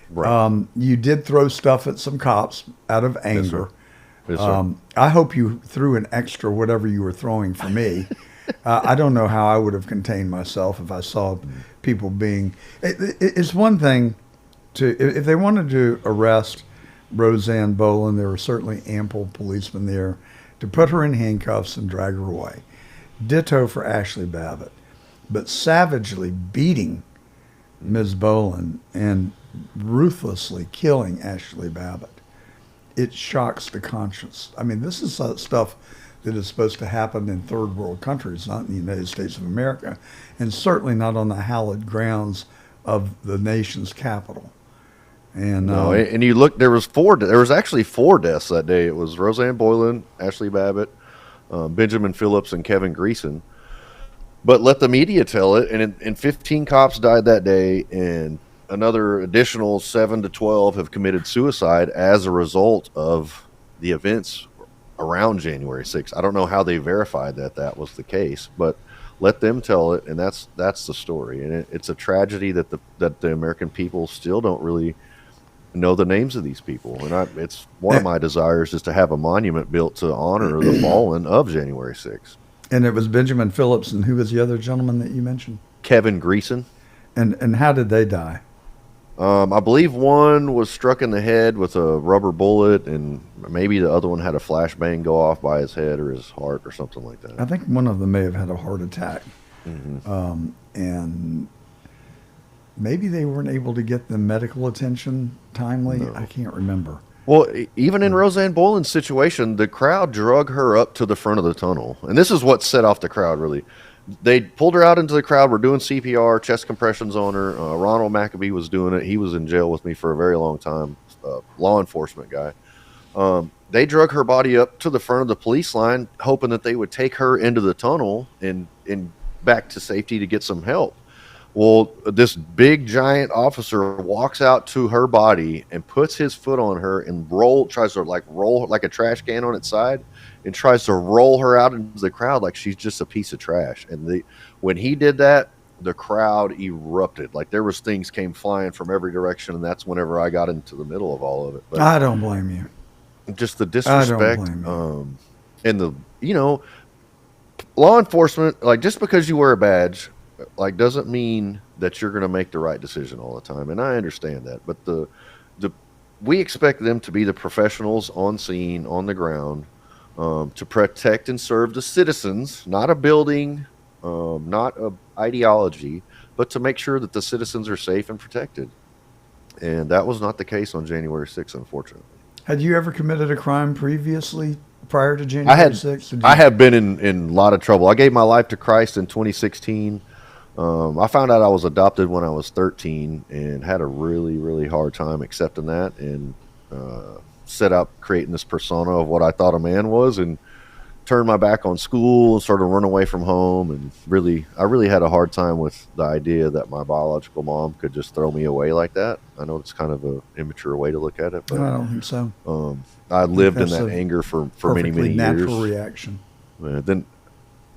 Right. You did throw stuff at some cops out of anger. Yes, sir. I hope you threw an extra whatever you were throwing for me. I don't know how I would have contained myself if I saw people being. It's one thing if they wanted to arrest Roseanne Boland, there were certainly ample policemen there to put her in handcuffs and drag her away. Ditto for Ashley Babbitt. But savagely beating Ms. Boland and ruthlessly killing Ashley Babbitt, it shocks the conscience. I mean, this is stuff that is supposed to happen in third world countries, not in the United States of America, and certainly not on the hallowed grounds of the nation's capital. And No, and you look. There was actually 4 deaths that day. It was Roseanne Boylan, Ashley Babbitt, Benjamin Phillips, and Kevin Greason. But let the media tell it. And 15 cops died that day, and another additional 7 to 12 have committed suicide as a result of the events around January 6th. I don't know how they verified that was the case, but let them tell it, and that's the story. And it's a tragedy that the American people still don't really know the names of these people. And it's one of my desires is to have a monument built to honor the fallen of January 6th. and it was Benjamin Phillips, and who was the other gentleman that you mentioned? Kevin Greason. And how did they die? I believe one was struck in the head with a rubber bullet, and maybe the other one had a flashbang go off by his head or his heart or something like that. I think one of them may have had a heart attack. And maybe they weren't able to get the medical attention timely. No. I can't remember. Well, even in Roseanne Boyland's situation, the crowd drug her up to the front of the tunnel. And this is what set off the crowd, really. They pulled her out into the crowd. We're doing CPR, chest compressions on her. Ronald McAbee was doing it. He was in jail with me for a very long time, law enforcement guy. They drug her body up to the front of the police line, hoping that they would take her into the tunnel and back to safety to get some help. Well, this big giant officer walks out to her body and puts his foot on her and tries to roll like a trash can on its side and tries to roll her out into the crowd like she's just a piece of trash. And when he did that, the crowd erupted. Like there was things came flying from every direction, and that's whenever I got into the middle of all of it. But I don't blame you. just the disrespect, blame you. and law enforcement, like just because you wear a badge, like doesn't mean that you're going to make the right decision all the time. And I understand that, but we expect them to be the professionals on scene, on the ground, to protect and serve the citizens, not a building, not a ideology, but to make sure that the citizens are safe and protected. And that was not the case on January 6th, unfortunately. Had you ever committed a crime previously prior to January 6th? I have been in a lot of trouble. I gave my life to Christ in 2016. I found out I was adopted when I was 13 and had a really, really hard time accepting that, and set out creating this persona of what I thought a man was, and turned my back on school and started running away from home. And I really had a hard time with the idea that my biological mom could just throw me away like that. I know it's kind of an immature way to look at it, but I don't think so. I lived in that anger for many, many years. Natural reaction. Then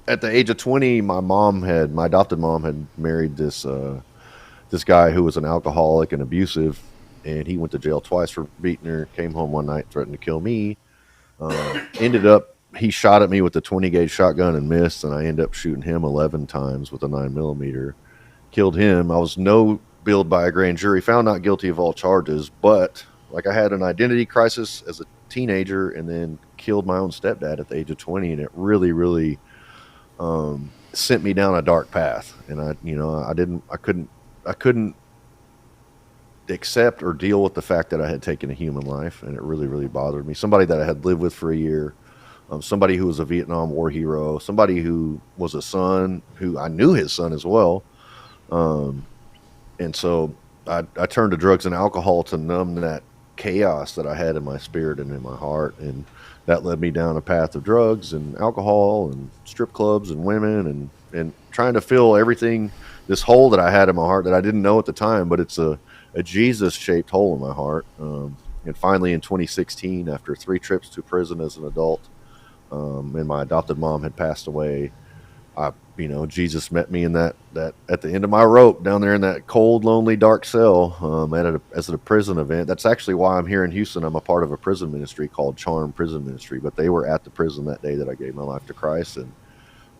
at the age of 20, my adopted mom had married this guy who was an alcoholic and abusive, and he went to jail twice for beating her, came home one night, threatened to kill me. Ended up, he shot at me with a 20 gauge shotgun and missed, and I ended up shooting him 11 times with a 9mm. Killed him. I was no billed by a grand jury, found not guilty of all charges, but like I had an identity crisis as a teenager, and then killed my own stepdad at the age of 20, and it really, really sent me down a dark path. And I couldn't accept or deal with the fact that I had taken a human life, and it really, really bothered me. Somebody that I had lived with for a year, somebody who was a Vietnam War hero, somebody who was a son, who I knew his son as well. And so I turned to drugs and alcohol to numb that chaos that I had in my spirit and in my heart. And that led me down a path of drugs and alcohol and strip clubs and women, and trying to fill everything, this hole that I had in my heart that I didn't know at the time, but it's a Jesus-shaped hole in my heart. And finally in 2016, after 3 trips to prison as an adult, and my adopted mom had passed away, Jesus met me in that at the end of my rope down there in that cold, lonely, dark cell, at a prison event. That's actually why I'm here in Houston. I'm a part of a prison ministry called Charm Prison Ministry, but they were at the prison that day that I gave my life to Christ. And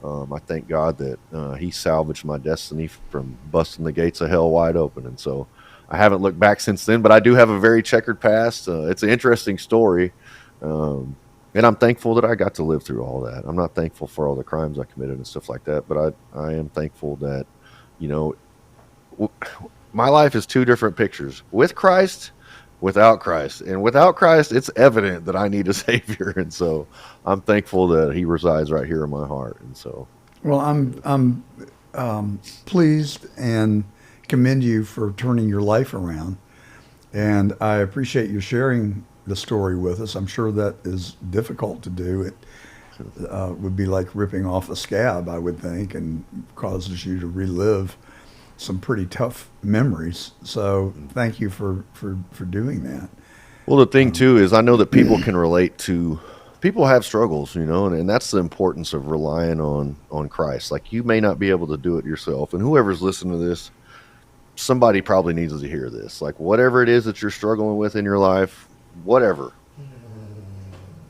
I thank God that he salvaged my destiny from busting the gates of hell wide open. And so I haven't looked back since then, but I do have a very checkered past. It's an interesting story. And I'm thankful that I got to live through all that. I'm not thankful for all the crimes I committed and stuff like that, but I am thankful that, my life is 2 different pictures: with Christ, without Christ. And without Christ, it's evident that I need a Savior. And so I'm thankful that he resides right here in my heart. And so, well, I'm pleased and commend you for turning your life around. And I appreciate you sharing the story with us. I'm sure that is difficult to do. It would be like ripping off a scab, I would think, and causes you to relive some pretty tough memories. So thank you for doing that. Well, the thing too is I know that people can relate to, people have struggles, and that's the importance of relying on Christ. Like, you may not be able to do it yourself, and whoever's listening to this, somebody probably needs to hear this. Like, whatever it is that you're struggling with in your life, whatever,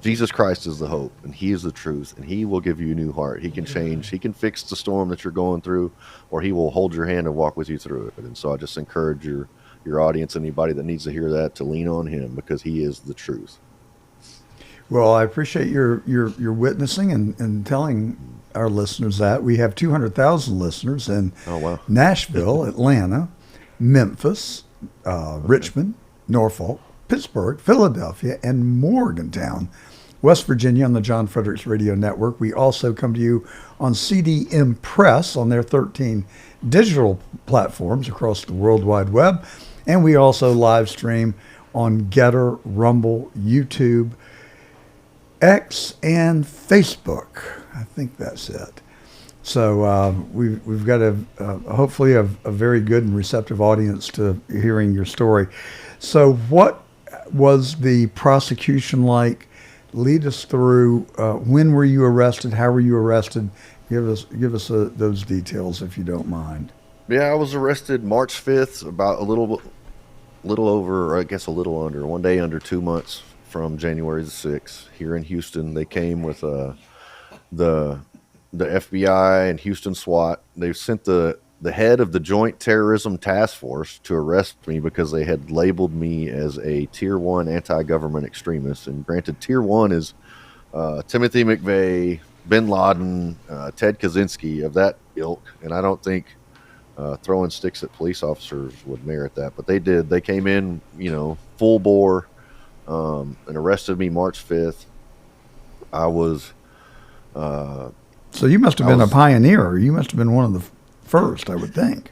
Jesus Christ is the hope, and he is the truth, and he will give you a new heart. He can change, he can fix the storm that you're going through, or he will hold your hand and walk with you through it. And so I just encourage your audience, anybody that needs to hear that, to lean on him, because he is the truth. Well, I appreciate your witnessing and telling our listeners that. We have 200,000 listeners in Nashville, Atlanta, Memphis, Richmond, Norfolk, Pittsburgh, Philadelphia, and Morgantown, West Virginia, on the John Fredericks Radio Network. We also come to you on CDM Press on their 13 digital platforms across the World Wide Web. And we also live stream on Getter, Rumble, YouTube, X, and Facebook. I think that's it. So we've got hopefully a very good and receptive audience to hearing your story. So what was the prosecution like? Lead us through. When were you arrested? How were you arrested? Give us those details if you don't mind. Yeah, I was arrested March 5th, about a little over, or I guess a little under, 1 day under 2 months from January the 6th here in Houston. They came with the FBI and Houston SWAT. They sent the head of the Joint Terrorism Task Force to arrest me because they had labeled me as a Tier 1 anti-government extremist. And granted, Tier 1 is Timothy McVeigh, Bin Laden, Ted Kaczynski, of that ilk. And I don't think throwing sticks at police officers would merit that. But they did. They came in, full bore, and arrested me March 5th. I was... So you must have been a pioneer. You must have been one of the first, I would think.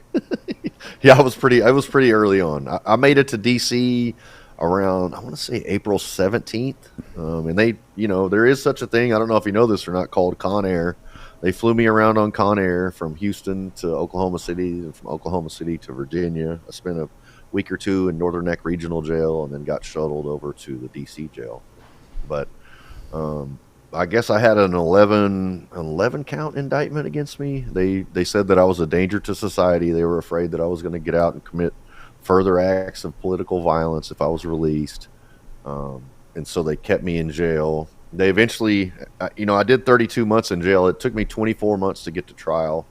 Yeah, I was pretty early on. I made it to DC around, I want to say April 17th. And they, there is such a thing. I don't know if you know this or not, called Con Air. They flew me around on Con Air from Houston to Oklahoma City and from Oklahoma City to Virginia. I spent a week or two in Northern Neck Regional Jail and then got shuttled over to the DC jail. But, I guess I had an 11 count indictment against me. They said that I was a danger to society. They were afraid that I was going to get out and commit further acts of political violence if I was released. And so they kept me in jail. They eventually, I did 32 months in jail. It took me 24 months to get to trial.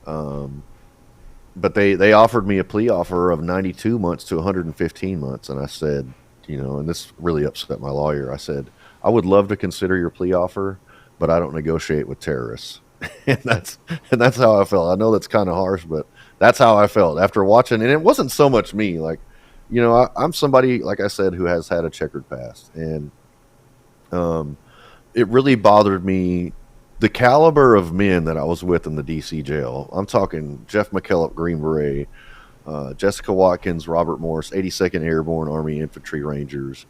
But they offered me a plea offer of 92 months to 115 months. And I said, and this really upset my lawyer. I said, I would love to consider your plea offer, but I don't negotiate with terrorists. and that's how I felt. I know that's kind of harsh, but that's how I felt after watching. And it wasn't so much me. Like, I'm somebody, like I said, who has had a checkered past. And it really bothered me, the caliber of men that I was with in the DC jail. I'm talking Jeff McKillop, Green Beret, Jessica Watkins, Robert Morris, 82nd Airborne Army Infantry Rangers,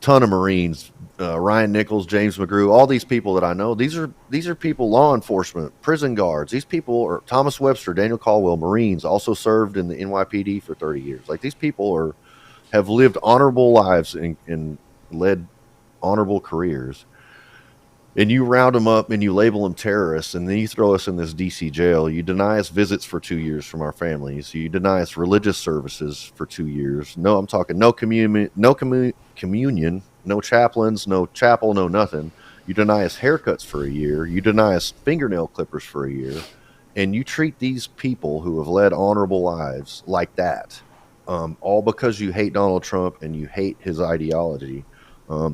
ton of Marines, Ryan Nichols, James McGrew, all these people that I know. These are people, law enforcement, prison guards. These people are Thomas Webster, Daniel Caldwell, Marines, also served in the NYPD for 30 years. Like, these people have lived honorable lives and led honorable careers. And you round them up and you label them terrorists, and then you throw us in this DC jail. You deny us visits for 2 years from our families. You deny us religious services for 2 years. No, I'm talking no communion, no chaplains, no chapel, no nothing. You deny us haircuts for a year. You deny us fingernail clippers for a year. And you treat these people who have led honorable lives like that, all because you hate Donald Trump and you hate his ideology.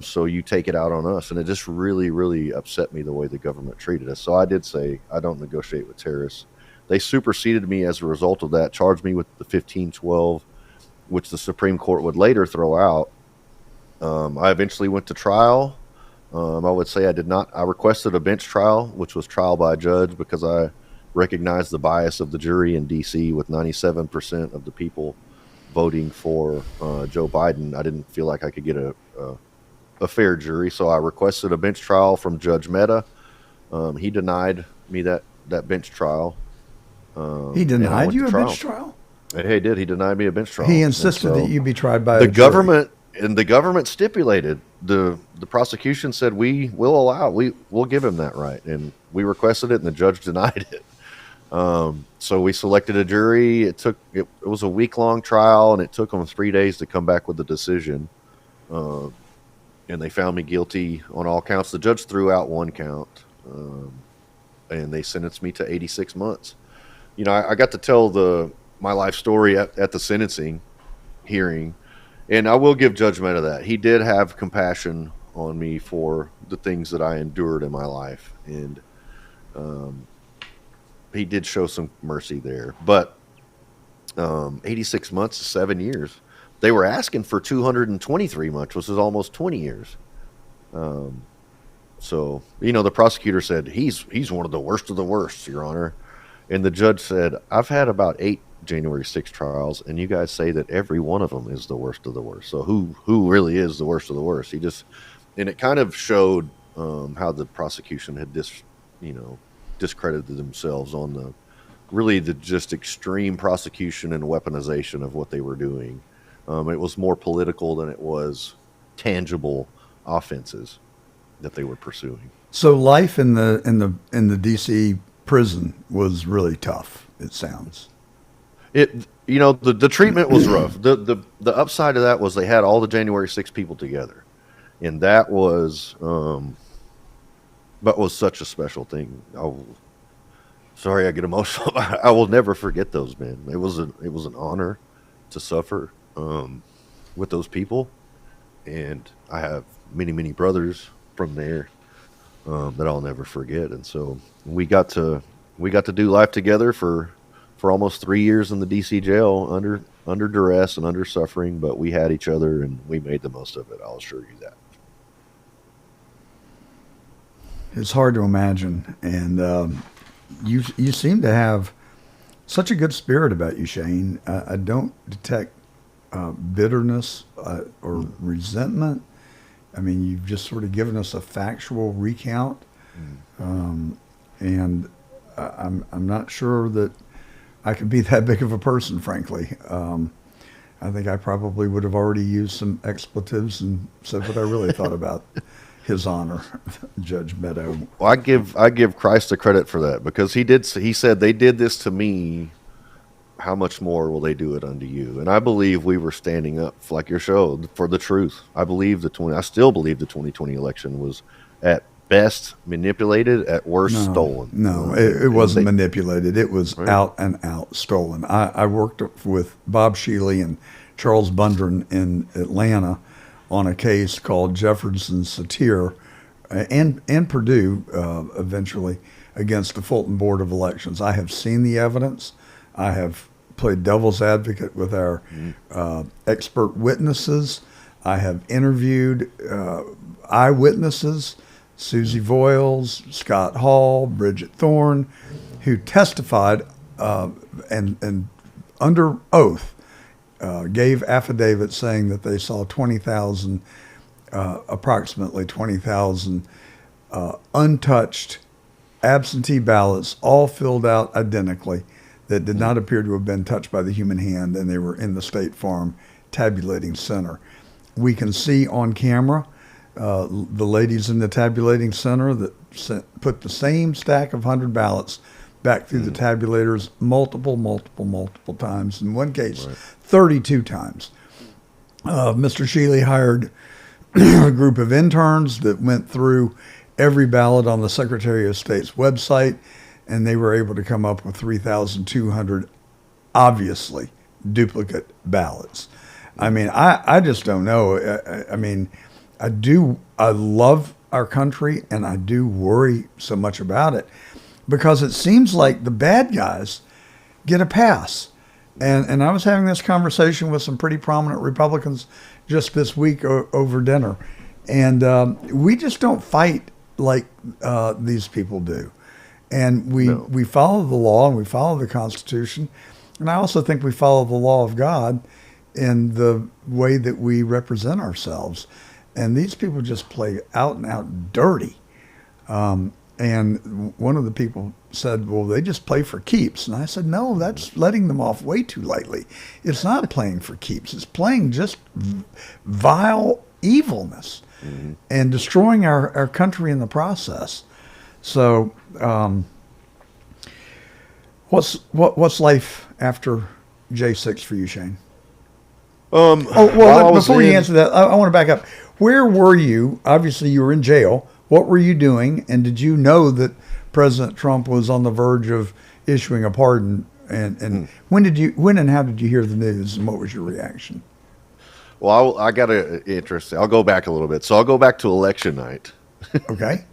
So you take it out on us, and it just really, really upset me the way the government treated us. So I did say I don't negotiate with terrorists. They superseded me as a result of that, charged me with the 1512, which the Supreme Court would later throw out. I eventually went to trial. I would say I requested a bench trial, which was trial by judge, because I recognized the bias of the jury in D.C. with 97% of the people voting for Joe Biden. I didn't feel like I could get a fair jury, so I requested a bench trial from Judge Mehta. He denied me that bench trial. He denied you a bench trial? He did. He denied me a bench trial. He insisted that you be tried by the a jury. Government, and the government stipulated, the prosecution said we'll give him that right, and we requested it, and the judge denied it. So we selected a jury. It was a week-long trial, and it took them 3 days to come back with a decision. And they found me guilty on all counts. The judge threw out one count, and they sentenced me to 86 months. I got to tell my life story at the sentencing hearing, and I will give Judge Mehta that. He did have compassion on me for the things that I endured in my life, and he did show some mercy there. But 86 months is 7 years. They were asking for 223 months, which is almost 20 years. So, the prosecutor said, he's one of the worst of the worst, Your Honor. And the judge said, I've had about 8 January 6 trials, and you guys say that every one of them is the worst of the worst. So who really is the worst of the worst? And it kind of showed how the prosecution had discredited themselves on the just extreme prosecution and weaponization of what they were doing. It was more political than it was tangible offenses that they were pursuing. So life in the DC prison was really tough, it sounds. The treatment was rough. The upside of that was they had all the January 6 people together, and that was such a special thing. Sorry, I get emotional. I will never forget those men. It was an honor to suffer with those people, and I have many brothers from there that I'll never forget. And so we got to do life together for almost 3 years in the DC jail under duress and under suffering, but we had each other and we made the most of it. I'll assure you that. It's hard to imagine, and you seem to have such a good spirit about you, Shane. I don't detect bitterness or resentment. I mean, you've just sort of given us a factual recount, and I'm not sure that I could be that big of a person, frankly. I think I probably would have already used some expletives and said what I really thought about His Honor, Judge Meadow. Well, I give Christ the credit for that, because he said they did this to me. How much more will they do it unto you? And I believe we were standing up, like your show, for the truth. I still believe the 2020 election was at best manipulated, at worst stolen. No, it wasn't manipulated. It was out and out stolen. I worked with Bob Shealy and Charles Bundren in Atlanta on a case called Jefferson Satir and Purdue eventually against the Fulton Board of Elections. I have seen the evidence. I have played devil's advocate with our expert witnesses. I have interviewed eyewitnesses, Susie Voiles, Scott Hall, Bridget Thorne, who testified and under oath gave affidavits saying that they saw approximately 20,000 untouched absentee ballots, all filled out identically, that did not appear to have been touched by the human hand, and they were in the State Farm tabulating center. We can see on camera the ladies in the tabulating center that put the same stack of 100 ballots back through the tabulators multiple times. In one case, 32 times. Mr. Shealy hired a group of interns that went through every ballot on the Secretary of State's website, and they were able to come up with 3,200 obviously duplicate ballots. I mean, I just don't know. I mean, I love our country, and I do worry so much about it, because it seems like the bad guys get a pass. And I was having this conversation with some pretty prominent Republicans just this week over dinner, and we just don't fight like these people do. And we follow the law, and we follow the Constitution. And I also think we follow the law of God in the way that we represent ourselves. And these people just play out and out dirty. And one of the people said, well, they just play for keeps. And I said, no, that's letting them off way too lightly. It's not playing for keeps. It's playing just vile evilness and destroying our country in the process. So what's life after J6 for you, Shane? Before you answer that, I want to back up. Where were you? Obviously, you were in jail. What were you doing? And did you know that President Trump was on the verge of issuing a pardon? And when and how did you hear the news? And what was your reaction? Well, I got interesting. I'll go back a little bit. So I'll go back to election night. Okay.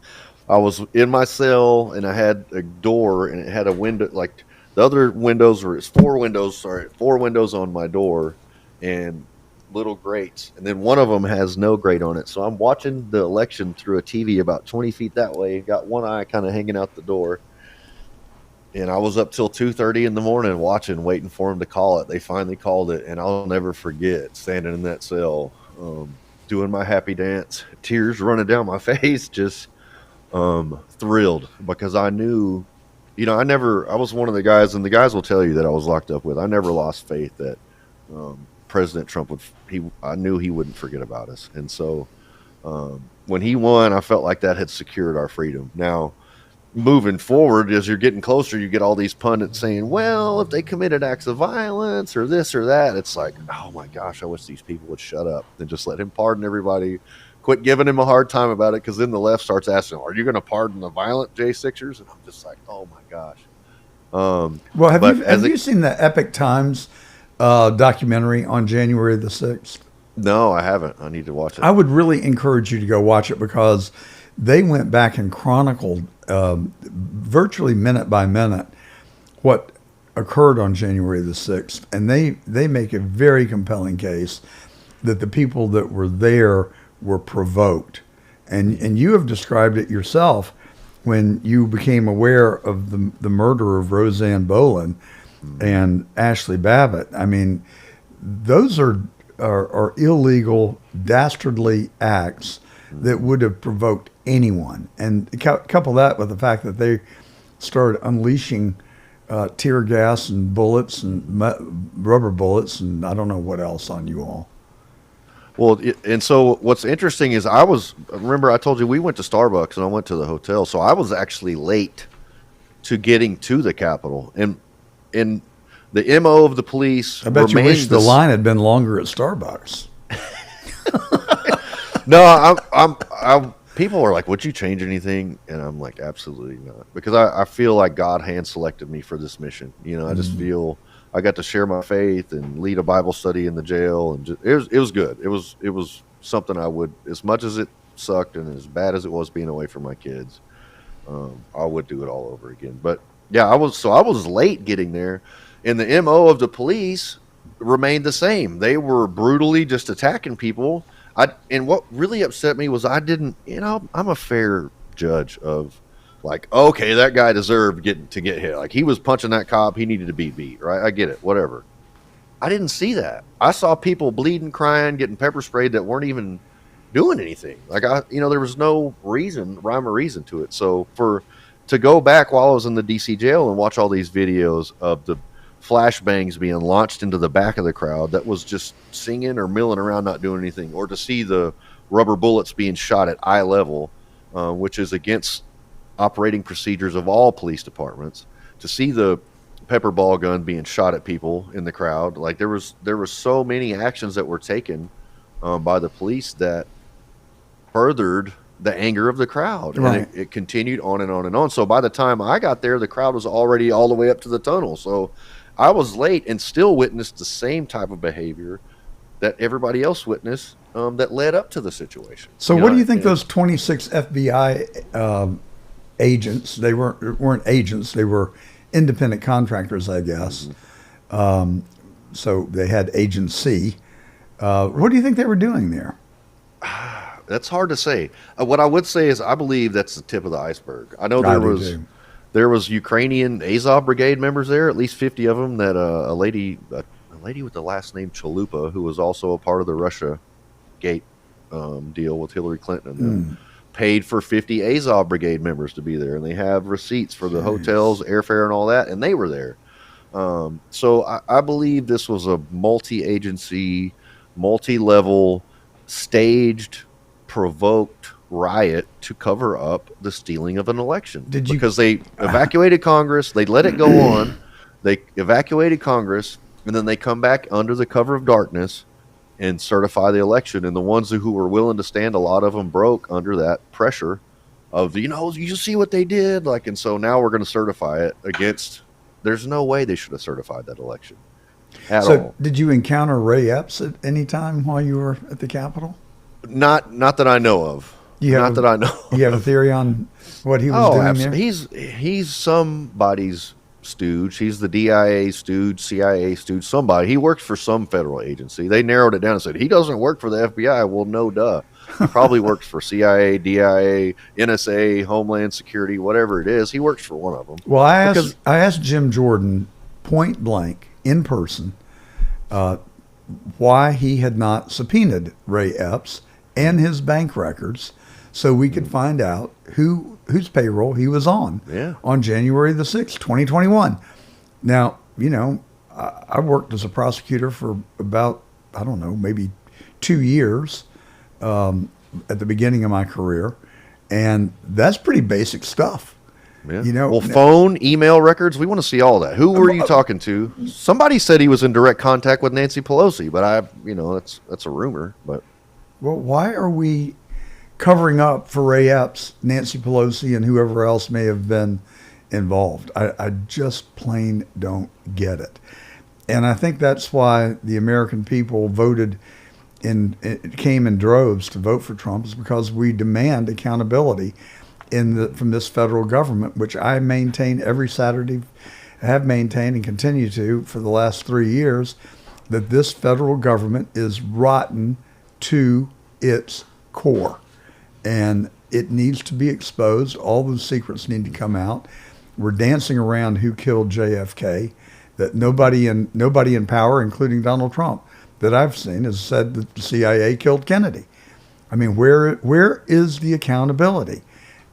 I was in my cell, and I had a door, and it had a window. Like the other windows were, four windows on my door, and little grates, and then one of them has no grate on it. So I'm watching the election through a TV about 20 feet that way, got one eye kind of hanging out the door, and I was up till 2:30 in the morning watching, waiting for them to call it. They finally called it, and I'll never forget standing in that cell, doing my happy dance, tears running down my face, just thrilled, because I knew I was one of the guys, and the guys will tell you that I was locked up with. I never lost faith that President Trump I knew he wouldn't forget about us. And so when he won, I felt like that had secured our freedom. Now, moving forward, as you're getting closer, you get all these pundits saying, well, if they committed acts of violence or this or that, it's like, oh my gosh, I wish these people would shut up and just let him pardon everybody. Quit giving him a hard time about it, because then the left starts asking, are you going to pardon the violent J6ers? And I'm just like, oh my gosh. Well, have you seen the Epic Times documentary on January the 6th? No, I haven't. I need to watch it. I would really encourage you to go watch it, because they went back and chronicled virtually minute by minute what occurred on January the 6th. And they make a very compelling case that the people that were there were provoked. And you have described it yourself when you became aware of the murder of Roseanne Boland and Ashley Babbitt. I mean, those are illegal, dastardly acts that would have provoked anyone. And couple that with the fact that they started unleashing tear gas and bullets and rubber bullets and I don't know what else on you all. Well, and so what's interesting is remember I told you we went to Starbucks and I went to the hotel. So I was actually late to getting to the Capitol. And the MO of the police. I bet you wish the line had been longer at Starbucks. No, people are like, would you change anything? And I'm like, absolutely not. Because I feel like God hand selected me for this mission. I just feel I got to share my faith and lead a Bible study in the jail. And it was good. It was something I would, as much as it sucked and as bad as it was being away from my kids, I would do it all over again. But yeah, I was late getting there. And the MO of the police remained the same. They were brutally just attacking people. And what really upset me was I didn't, I'm a fair judge of like, okay, that guy deserved to get hit. Like he was punching that cop. He needed to be beat, right? I get it, whatever. I didn't see that. I saw people bleeding, crying, getting pepper sprayed that weren't even doing anything. Like there was no rhyme or reason to it. So to go back while I was in the DC jail and watch all these videos of the flashbangs being launched into the back of the crowd that was just singing or milling around not doing anything, or to see the rubber bullets being shot at eye level, which is against operating procedures of all police departments, to see the pepper ball gun being shot at people in the crowd. Like there was so many actions that were taken by the police that furthered the anger of the crowd. Right. And it continued on and on and on. So by the time I got there, the crowd was already all the way up to the tunnel. So I was late and still witnessed the same type of behavior that everybody else witnessed that led up to the situation. So what do you think those 26 FBI agents, they weren't agents, they were independent contractors, I guess. Mm-hmm. So they had agency. What do you think they were doing there? That's hard to say. What I would say is I believe that's the tip of the iceberg. I know there was Ukrainian Azov Brigade members there, at least 50 of them, that a lady with the last name Chalupa, who was also a part of the Russia Gate deal with Hillary Clinton and them, paid for 50 Azov Brigade members to be there. And they have receipts for the hotels, airfare, and all that, and they were there. So I believe this was a multi-agency, multi-level, staged, provoked riot to cover up the stealing of an election. Because they evacuated Congress, they let it go on, they evacuated Congress, and then they come back under the cover of darkness and certify the election. And the ones who were willing to stand, a lot of them broke under that pressure of, you see what they did, and so now we're going to certify it against. There's no way they should have certified that election at all. Did you encounter Ray Epps at any time while you were at the Capitol? Not that I know of. That I know. You have a theory on what he was doing there? He's somebody's stooge. He's the DIA stooge, CIA stooge, somebody. He works for some federal agency. They narrowed it down and said, he doesn't work for the FBI. Well, no, duh. He probably works for CIA, DIA, NSA, Homeland Security, whatever it is. He works for one of them. Well, I asked Jim Jordan point blank in person why he had not subpoenaed Ray Epps and his bank records so we could find out whose payroll he was on Yeah. on January the 6th, 2021. Now, I worked as a prosecutor for about, I don't know, maybe 2 years at the beginning of my career, and that's pretty basic stuff. Yeah. Well, phone, email records, we want to see all that. Who were you talking to? Somebody said he was in direct contact with Nancy Pelosi, but that's a rumor. But well, why are we covering up for Ray Epps, Nancy Pelosi, and whoever else may have been involved? I just plain don't get it. And I think that's why the American people it came in droves to vote for Trump, is because we demand accountability from this federal government, which I maintain every Saturday, have maintained and continue to for the last 3 years, that this federal government is rotten to its core, and it needs to be exposed. All the secrets need to come out. We're dancing around who killed JFK. That nobody in power, including Donald Trump, that I've seen, has said that the CIA killed Kennedy. I mean, where is the accountability?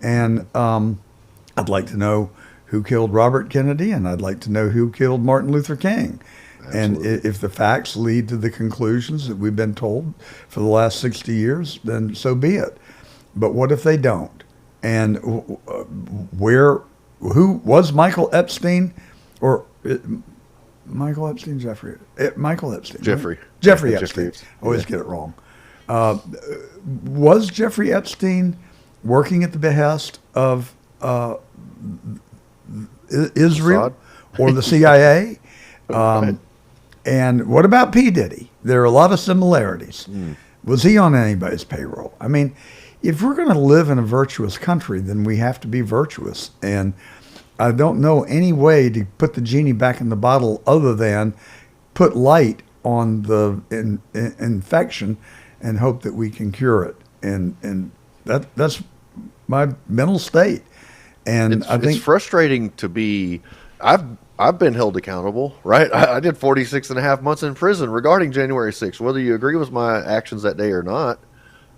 And I'd like to know who killed Robert Kennedy, and I'd like to know who killed Martin Luther King. Absolutely. And if the facts lead to the conclusions that we've been told for the last 60 years, then so be it. But what if they don't? And who was Michael Epstein, or Michael Epstein, Michael Epstein. Jeffrey. Right? Jeffrey Yeah, Epstein. Jeffrey. I always get it wrong. Was Jeffrey Epstein working at the behest of Israel or the CIA? Right. And what about P. Diddy? There are a lot of similarities. Was he on anybody's payroll? I mean, if we're going to live in a virtuous country, then we have to be virtuous. And I don't know any way to put the genie back in the bottle other than put light on the infection and hope that we can cure it. And that's my mental state. And I think it's frustrating to be. I've been held accountable, right? I did 46 and a half months in prison regarding January 6th. Whether you agree with my actions that day or not,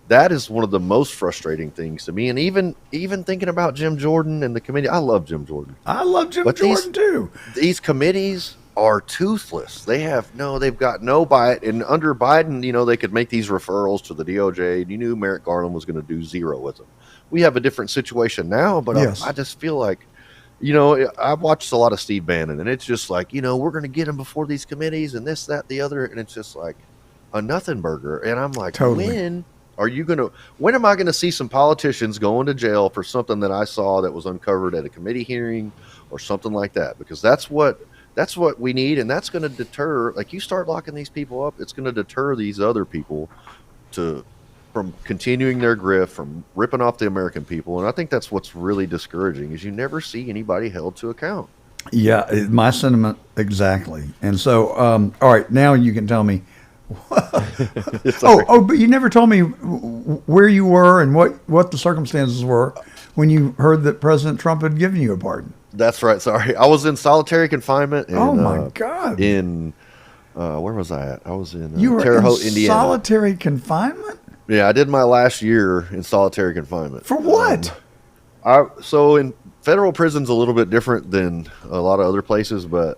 that is one of the most frustrating things to me. And even thinking about Jim Jordan and the committee, I love Jim Jordan. I love Jim Jordan too. These committees are toothless. They've got no bite. And under Biden, they could make these referrals to the DOJ. And you knew Merrick Garland was going to do zero with them. We have a different situation now, but yes. I just feel like, I've watched a lot of Steve Bannon, and it's just like, we're going to get him before these committees and this, that, the other. And it's just like a nothing burger. And I'm like, totally. When am I going to see some politicians going to jail for something that I saw that was uncovered at a committee hearing or something like that? Because that's what we need. And that's going to deter, like, you start locking these people up, it's going to deter these other people from continuing their grift, from ripping off the American people. And I think that's what's really discouraging, is you never see anybody held to account. Yeah, my sentiment exactly. And so, all right, now you can tell me. But you never told me where you were and what the circumstances were when you heard that President Trump had given you a pardon. That's right. Sorry, I was in solitary confinement. Oh my God! Where was I at? I was in Terre Haute, Indiana. Solitary confinement? Yeah, I did my last year in solitary confinement. For what? So in federal prison's a little bit different than a lot of other places, but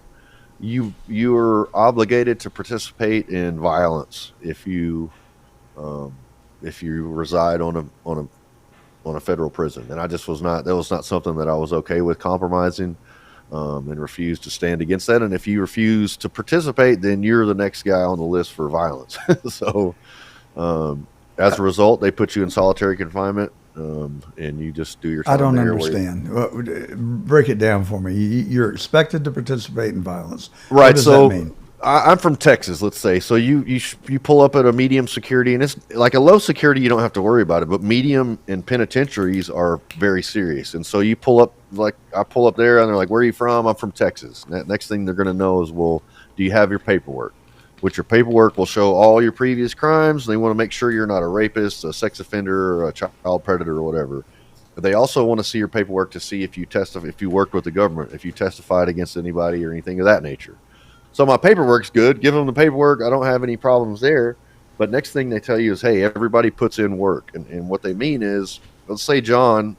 you're obligated to participate in violence if you reside on a federal prison. And I just was not. That was not something that I was okay with compromising. And refused to stand against that. And if you refuse to participate, then you're the next guy on the list for violence. So as a result, they put you in solitary confinement, and you just do your time. I don't there understand. Break it down for me. You're expected to participate in violence. Right. What does that mean? I'm from Texas, let's say. So you pull up at a medium security, and it's like a low security, you don't have to worry about it. But medium and penitentiaries are very serious. And so you pull up, like I pull up there, and they're like, "Where are you from?" "I'm from Texas." Next thing they're going to know is, "Well, do you have your paperwork?" Which your paperwork will show all your previous crimes. They want to make sure you're not a rapist, a sex offender, or a child predator, or whatever. But they also want to see your paperwork to see if you worked with the government, if you testified against anybody or anything of that nature. So my paperwork's good. Give them the paperwork. I don't have any problems there. But next thing they tell you is, hey, everybody puts in work. And what they mean is let's say John's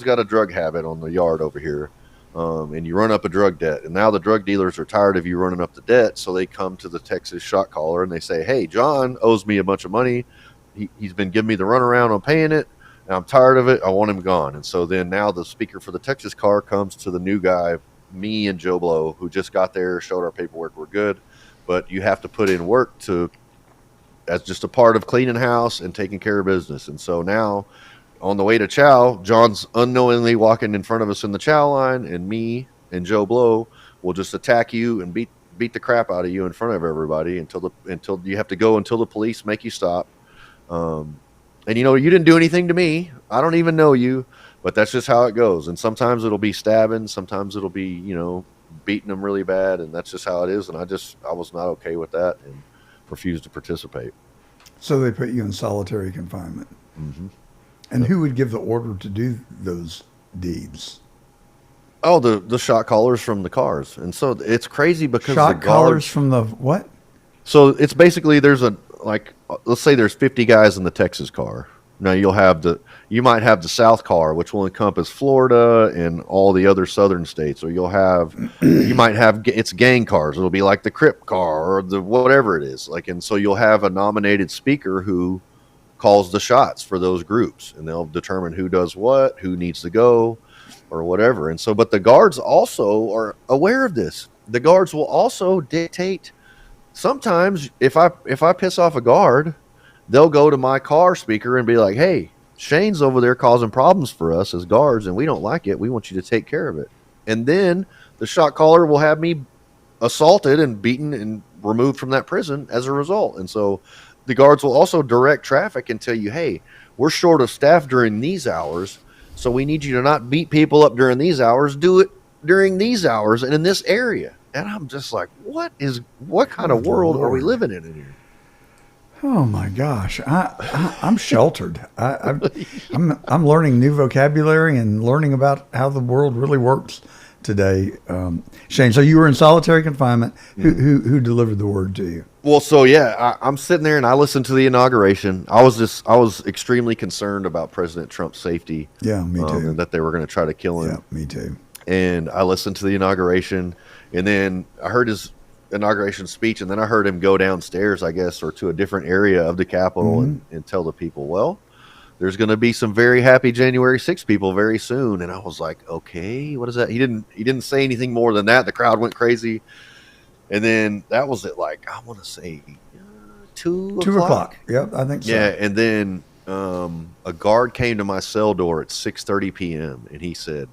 got a drug habit on the yard over here, and you run up a drug debt, and now the drug dealers are tired of you running up the debt, so they come to the Texas shot caller and they say, hey, John owes me a bunch of money. He's been giving me the runaround on paying it, and I'm tired of it. I want him gone. And so then now the speaker for the Texas car comes to the new guy, me and Joe Blow, who just got there, showed our paperwork, we're good, but you have to put in work as just a part of cleaning house and taking care of business. And so now on the way to chow, John's unknowingly walking in front of us in the chow line, and me and Joe Blow will just attack you and beat the crap out of you in front of everybody until you have to go until the police make you stop. And you didn't do anything to me. I don't even know you, but that's just how it goes. And sometimes it'll be stabbing, sometimes it'll be, beating them really bad, and that's just how it is. And I was not okay with that and refused to participate. So they put you in solitary confinement. Mm-hmm. And who would give the order to do those deeds? Oh, the shot callers from the cars. And so it's crazy because shot the callers from the what? So it's basically let's say there's 50 guys in the Texas car. Now you might have the South car, which will encompass Florida and all the other southern states, or you might have it's gang cars. It'll be like the Crip car or the whatever it is. And so you'll have a nominated speaker who calls the shots for those groups, and they'll determine who does what, who needs to go, or whatever. And so, but the guards also are aware of this. The guards will also dictate. Sometimes if I piss off a guard, they'll go to my car speaker and be like, hey, Shane's over there causing problems for us as guards, and we don't like it. We want you to take care of it. And then the shot caller will have me assaulted and beaten and removed from that prison as a result. And so the guards will also direct traffic and tell you, hey, we're short of staff during these hours, so we need you to not beat people up during these hours. Do it during these hours and in this area. And I'm just like, what kind of world are we living in here? Oh my gosh, I'm sheltered. I'm learning new vocabulary and learning about how the world really works today. Shane, so you were in solitary confinement. Who delivered the word to you? Well, so yeah, I'm sitting there and I listened to the inauguration. I was extremely concerned about President Trump's safety. Yeah, me too. And that they were going to try to kill him. Yeah, me too. And I listened to the inauguration, and then I heard his inauguration speech, and then I heard him go downstairs, I guess, or to a different area of the Capitol and tell the people, well, there's going to be some very happy January 6th people very soon. And I was like, okay, what is that? He didn't say anything more than that. The crowd went crazy. And then that was at I want to say 2 o'clock. Yep, I think so. Yeah, and then a guard came to my cell door at 6:30 p.m. and he said,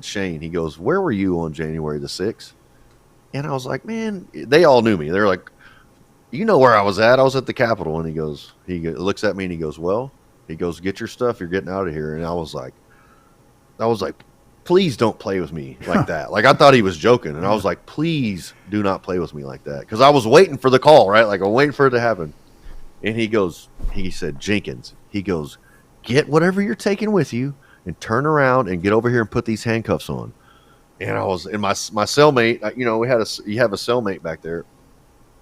Shane, he goes, where were you on January the 6th? And I was like, man, they all knew me. They're like, you know where I was at. I was at the Capitol. And he looks at me and he goes, well, get your stuff. You're getting out of here. And I was like, please don't play with me like that. I thought he was joking. And I was like, please do not play with me like that. Because I was waiting for the call, right? I'm waiting for it to happen. And he said, Jenkins, he goes, get whatever you're taking with you and turn around and get over here and put these handcuffs on. And I was in my cellmate, you have a cellmate back there.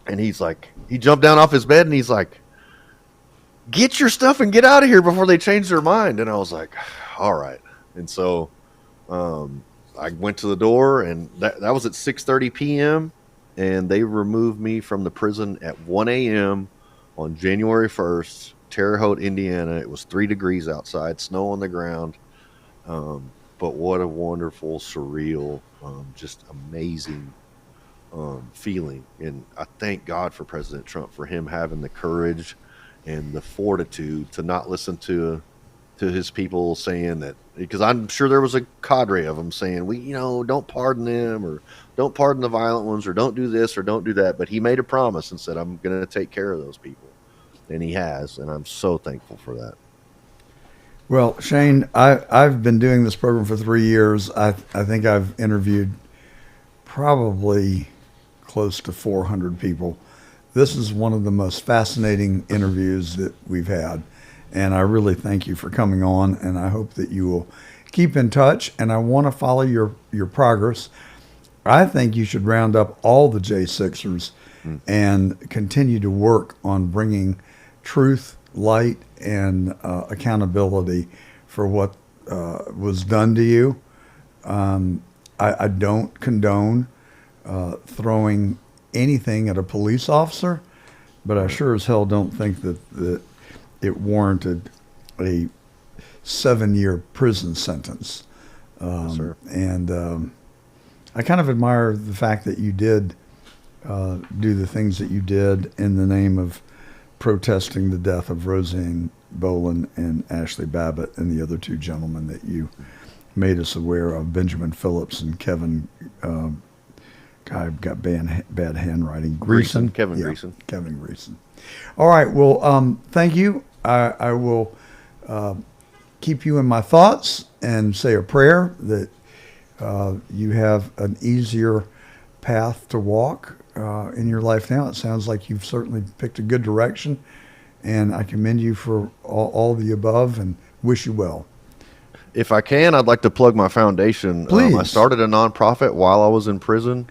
And he's like, he jumped down off his bed and he's like, get your stuff and get out of here before they change their mind. And I was like, all right. And so I went to the door, and that was at 6:30 p.m. And they removed me from the prison at 1 a.m. on January 1st, Terre Haute, Indiana. It was 3 degrees outside, snow on the ground. But what a wonderful, surreal, just amazing feeling. And I thank God for President Trump, for him having the courage and the fortitude to not listen to his people saying that, because I'm sure there was a cadre of them saying, don't pardon them, or don't pardon the violent ones, or don't do this or don't do that. But he made a promise and said, I'm going to take care of those people. And he has. And I'm so thankful for that. Well, Shane, I've been doing this program for 3 years. I think I've interviewed probably close to 400 people. This is one of the most fascinating interviews that we've had. And I really thank you for coming on, and I hope that you will keep in touch, and I want to follow your progress. I think you should round up all the J6ers and continue to work on bringing truth, light, and accountability for what was done to you. I don't condone throwing anything at a police officer, but I sure as hell don't think that it warranted a 7-year prison sentence. Yes, sir. And I kind of admire the fact that you did do the things that you did in the name of protesting the death of Roseanne Boland and Ashley Babbitt and the other two gentlemen that you made us aware of, Benjamin Phillips and Kevin, guy got bad handwriting. Greason, Kevin Yeah, Greason. Kevin Greason. All right, well, thank you. I will keep you in my thoughts and say a prayer that you have an easier path to walk in your life now. It sounds like you've certainly picked a good direction, and I commend you for all the above and wish you well. If I can, I'd like to plug my foundation. Please. I started a nonprofit while I was in prison.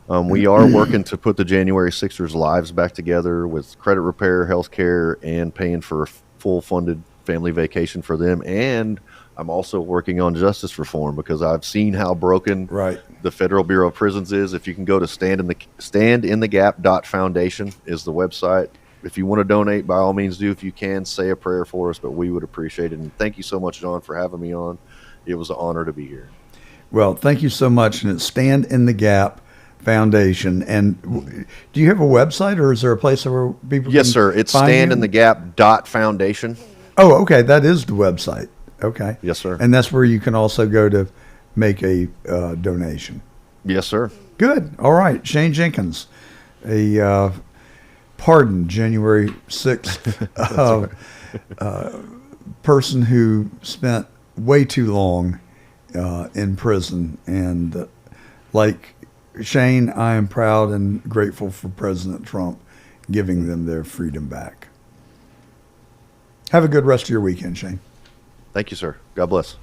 We are working to put the January Sixers' lives back together with credit repair, health care, and paying for a full funded family vacation for them. And I'm also working on justice reform because I've seen how broken Right. the Federal Bureau of Prisons is. If you can go to standinthegap.foundation is the website. If you want to donate, by all means do. If you can, say a prayer for us, but we would appreciate it. And thank you so much, John, for having me on. It was an honor to be here. Well, thank you so much. And it's Stand in the Gap Foundation. And do you have a website, or is there a place where people Yes, can sir. It's find you? standinthegap.foundation. Oh, okay. That is the website. Okay. Yes, sir. And that's where you can also go to make a donation. Yes, sir. Good. All right. Shane Jenkins, a pardoned January 6th person who spent way too long in prison. And like Shane, I am proud and grateful for President Trump giving them their freedom back. Have a good rest of your weekend, Shane. Thank you, sir. God bless.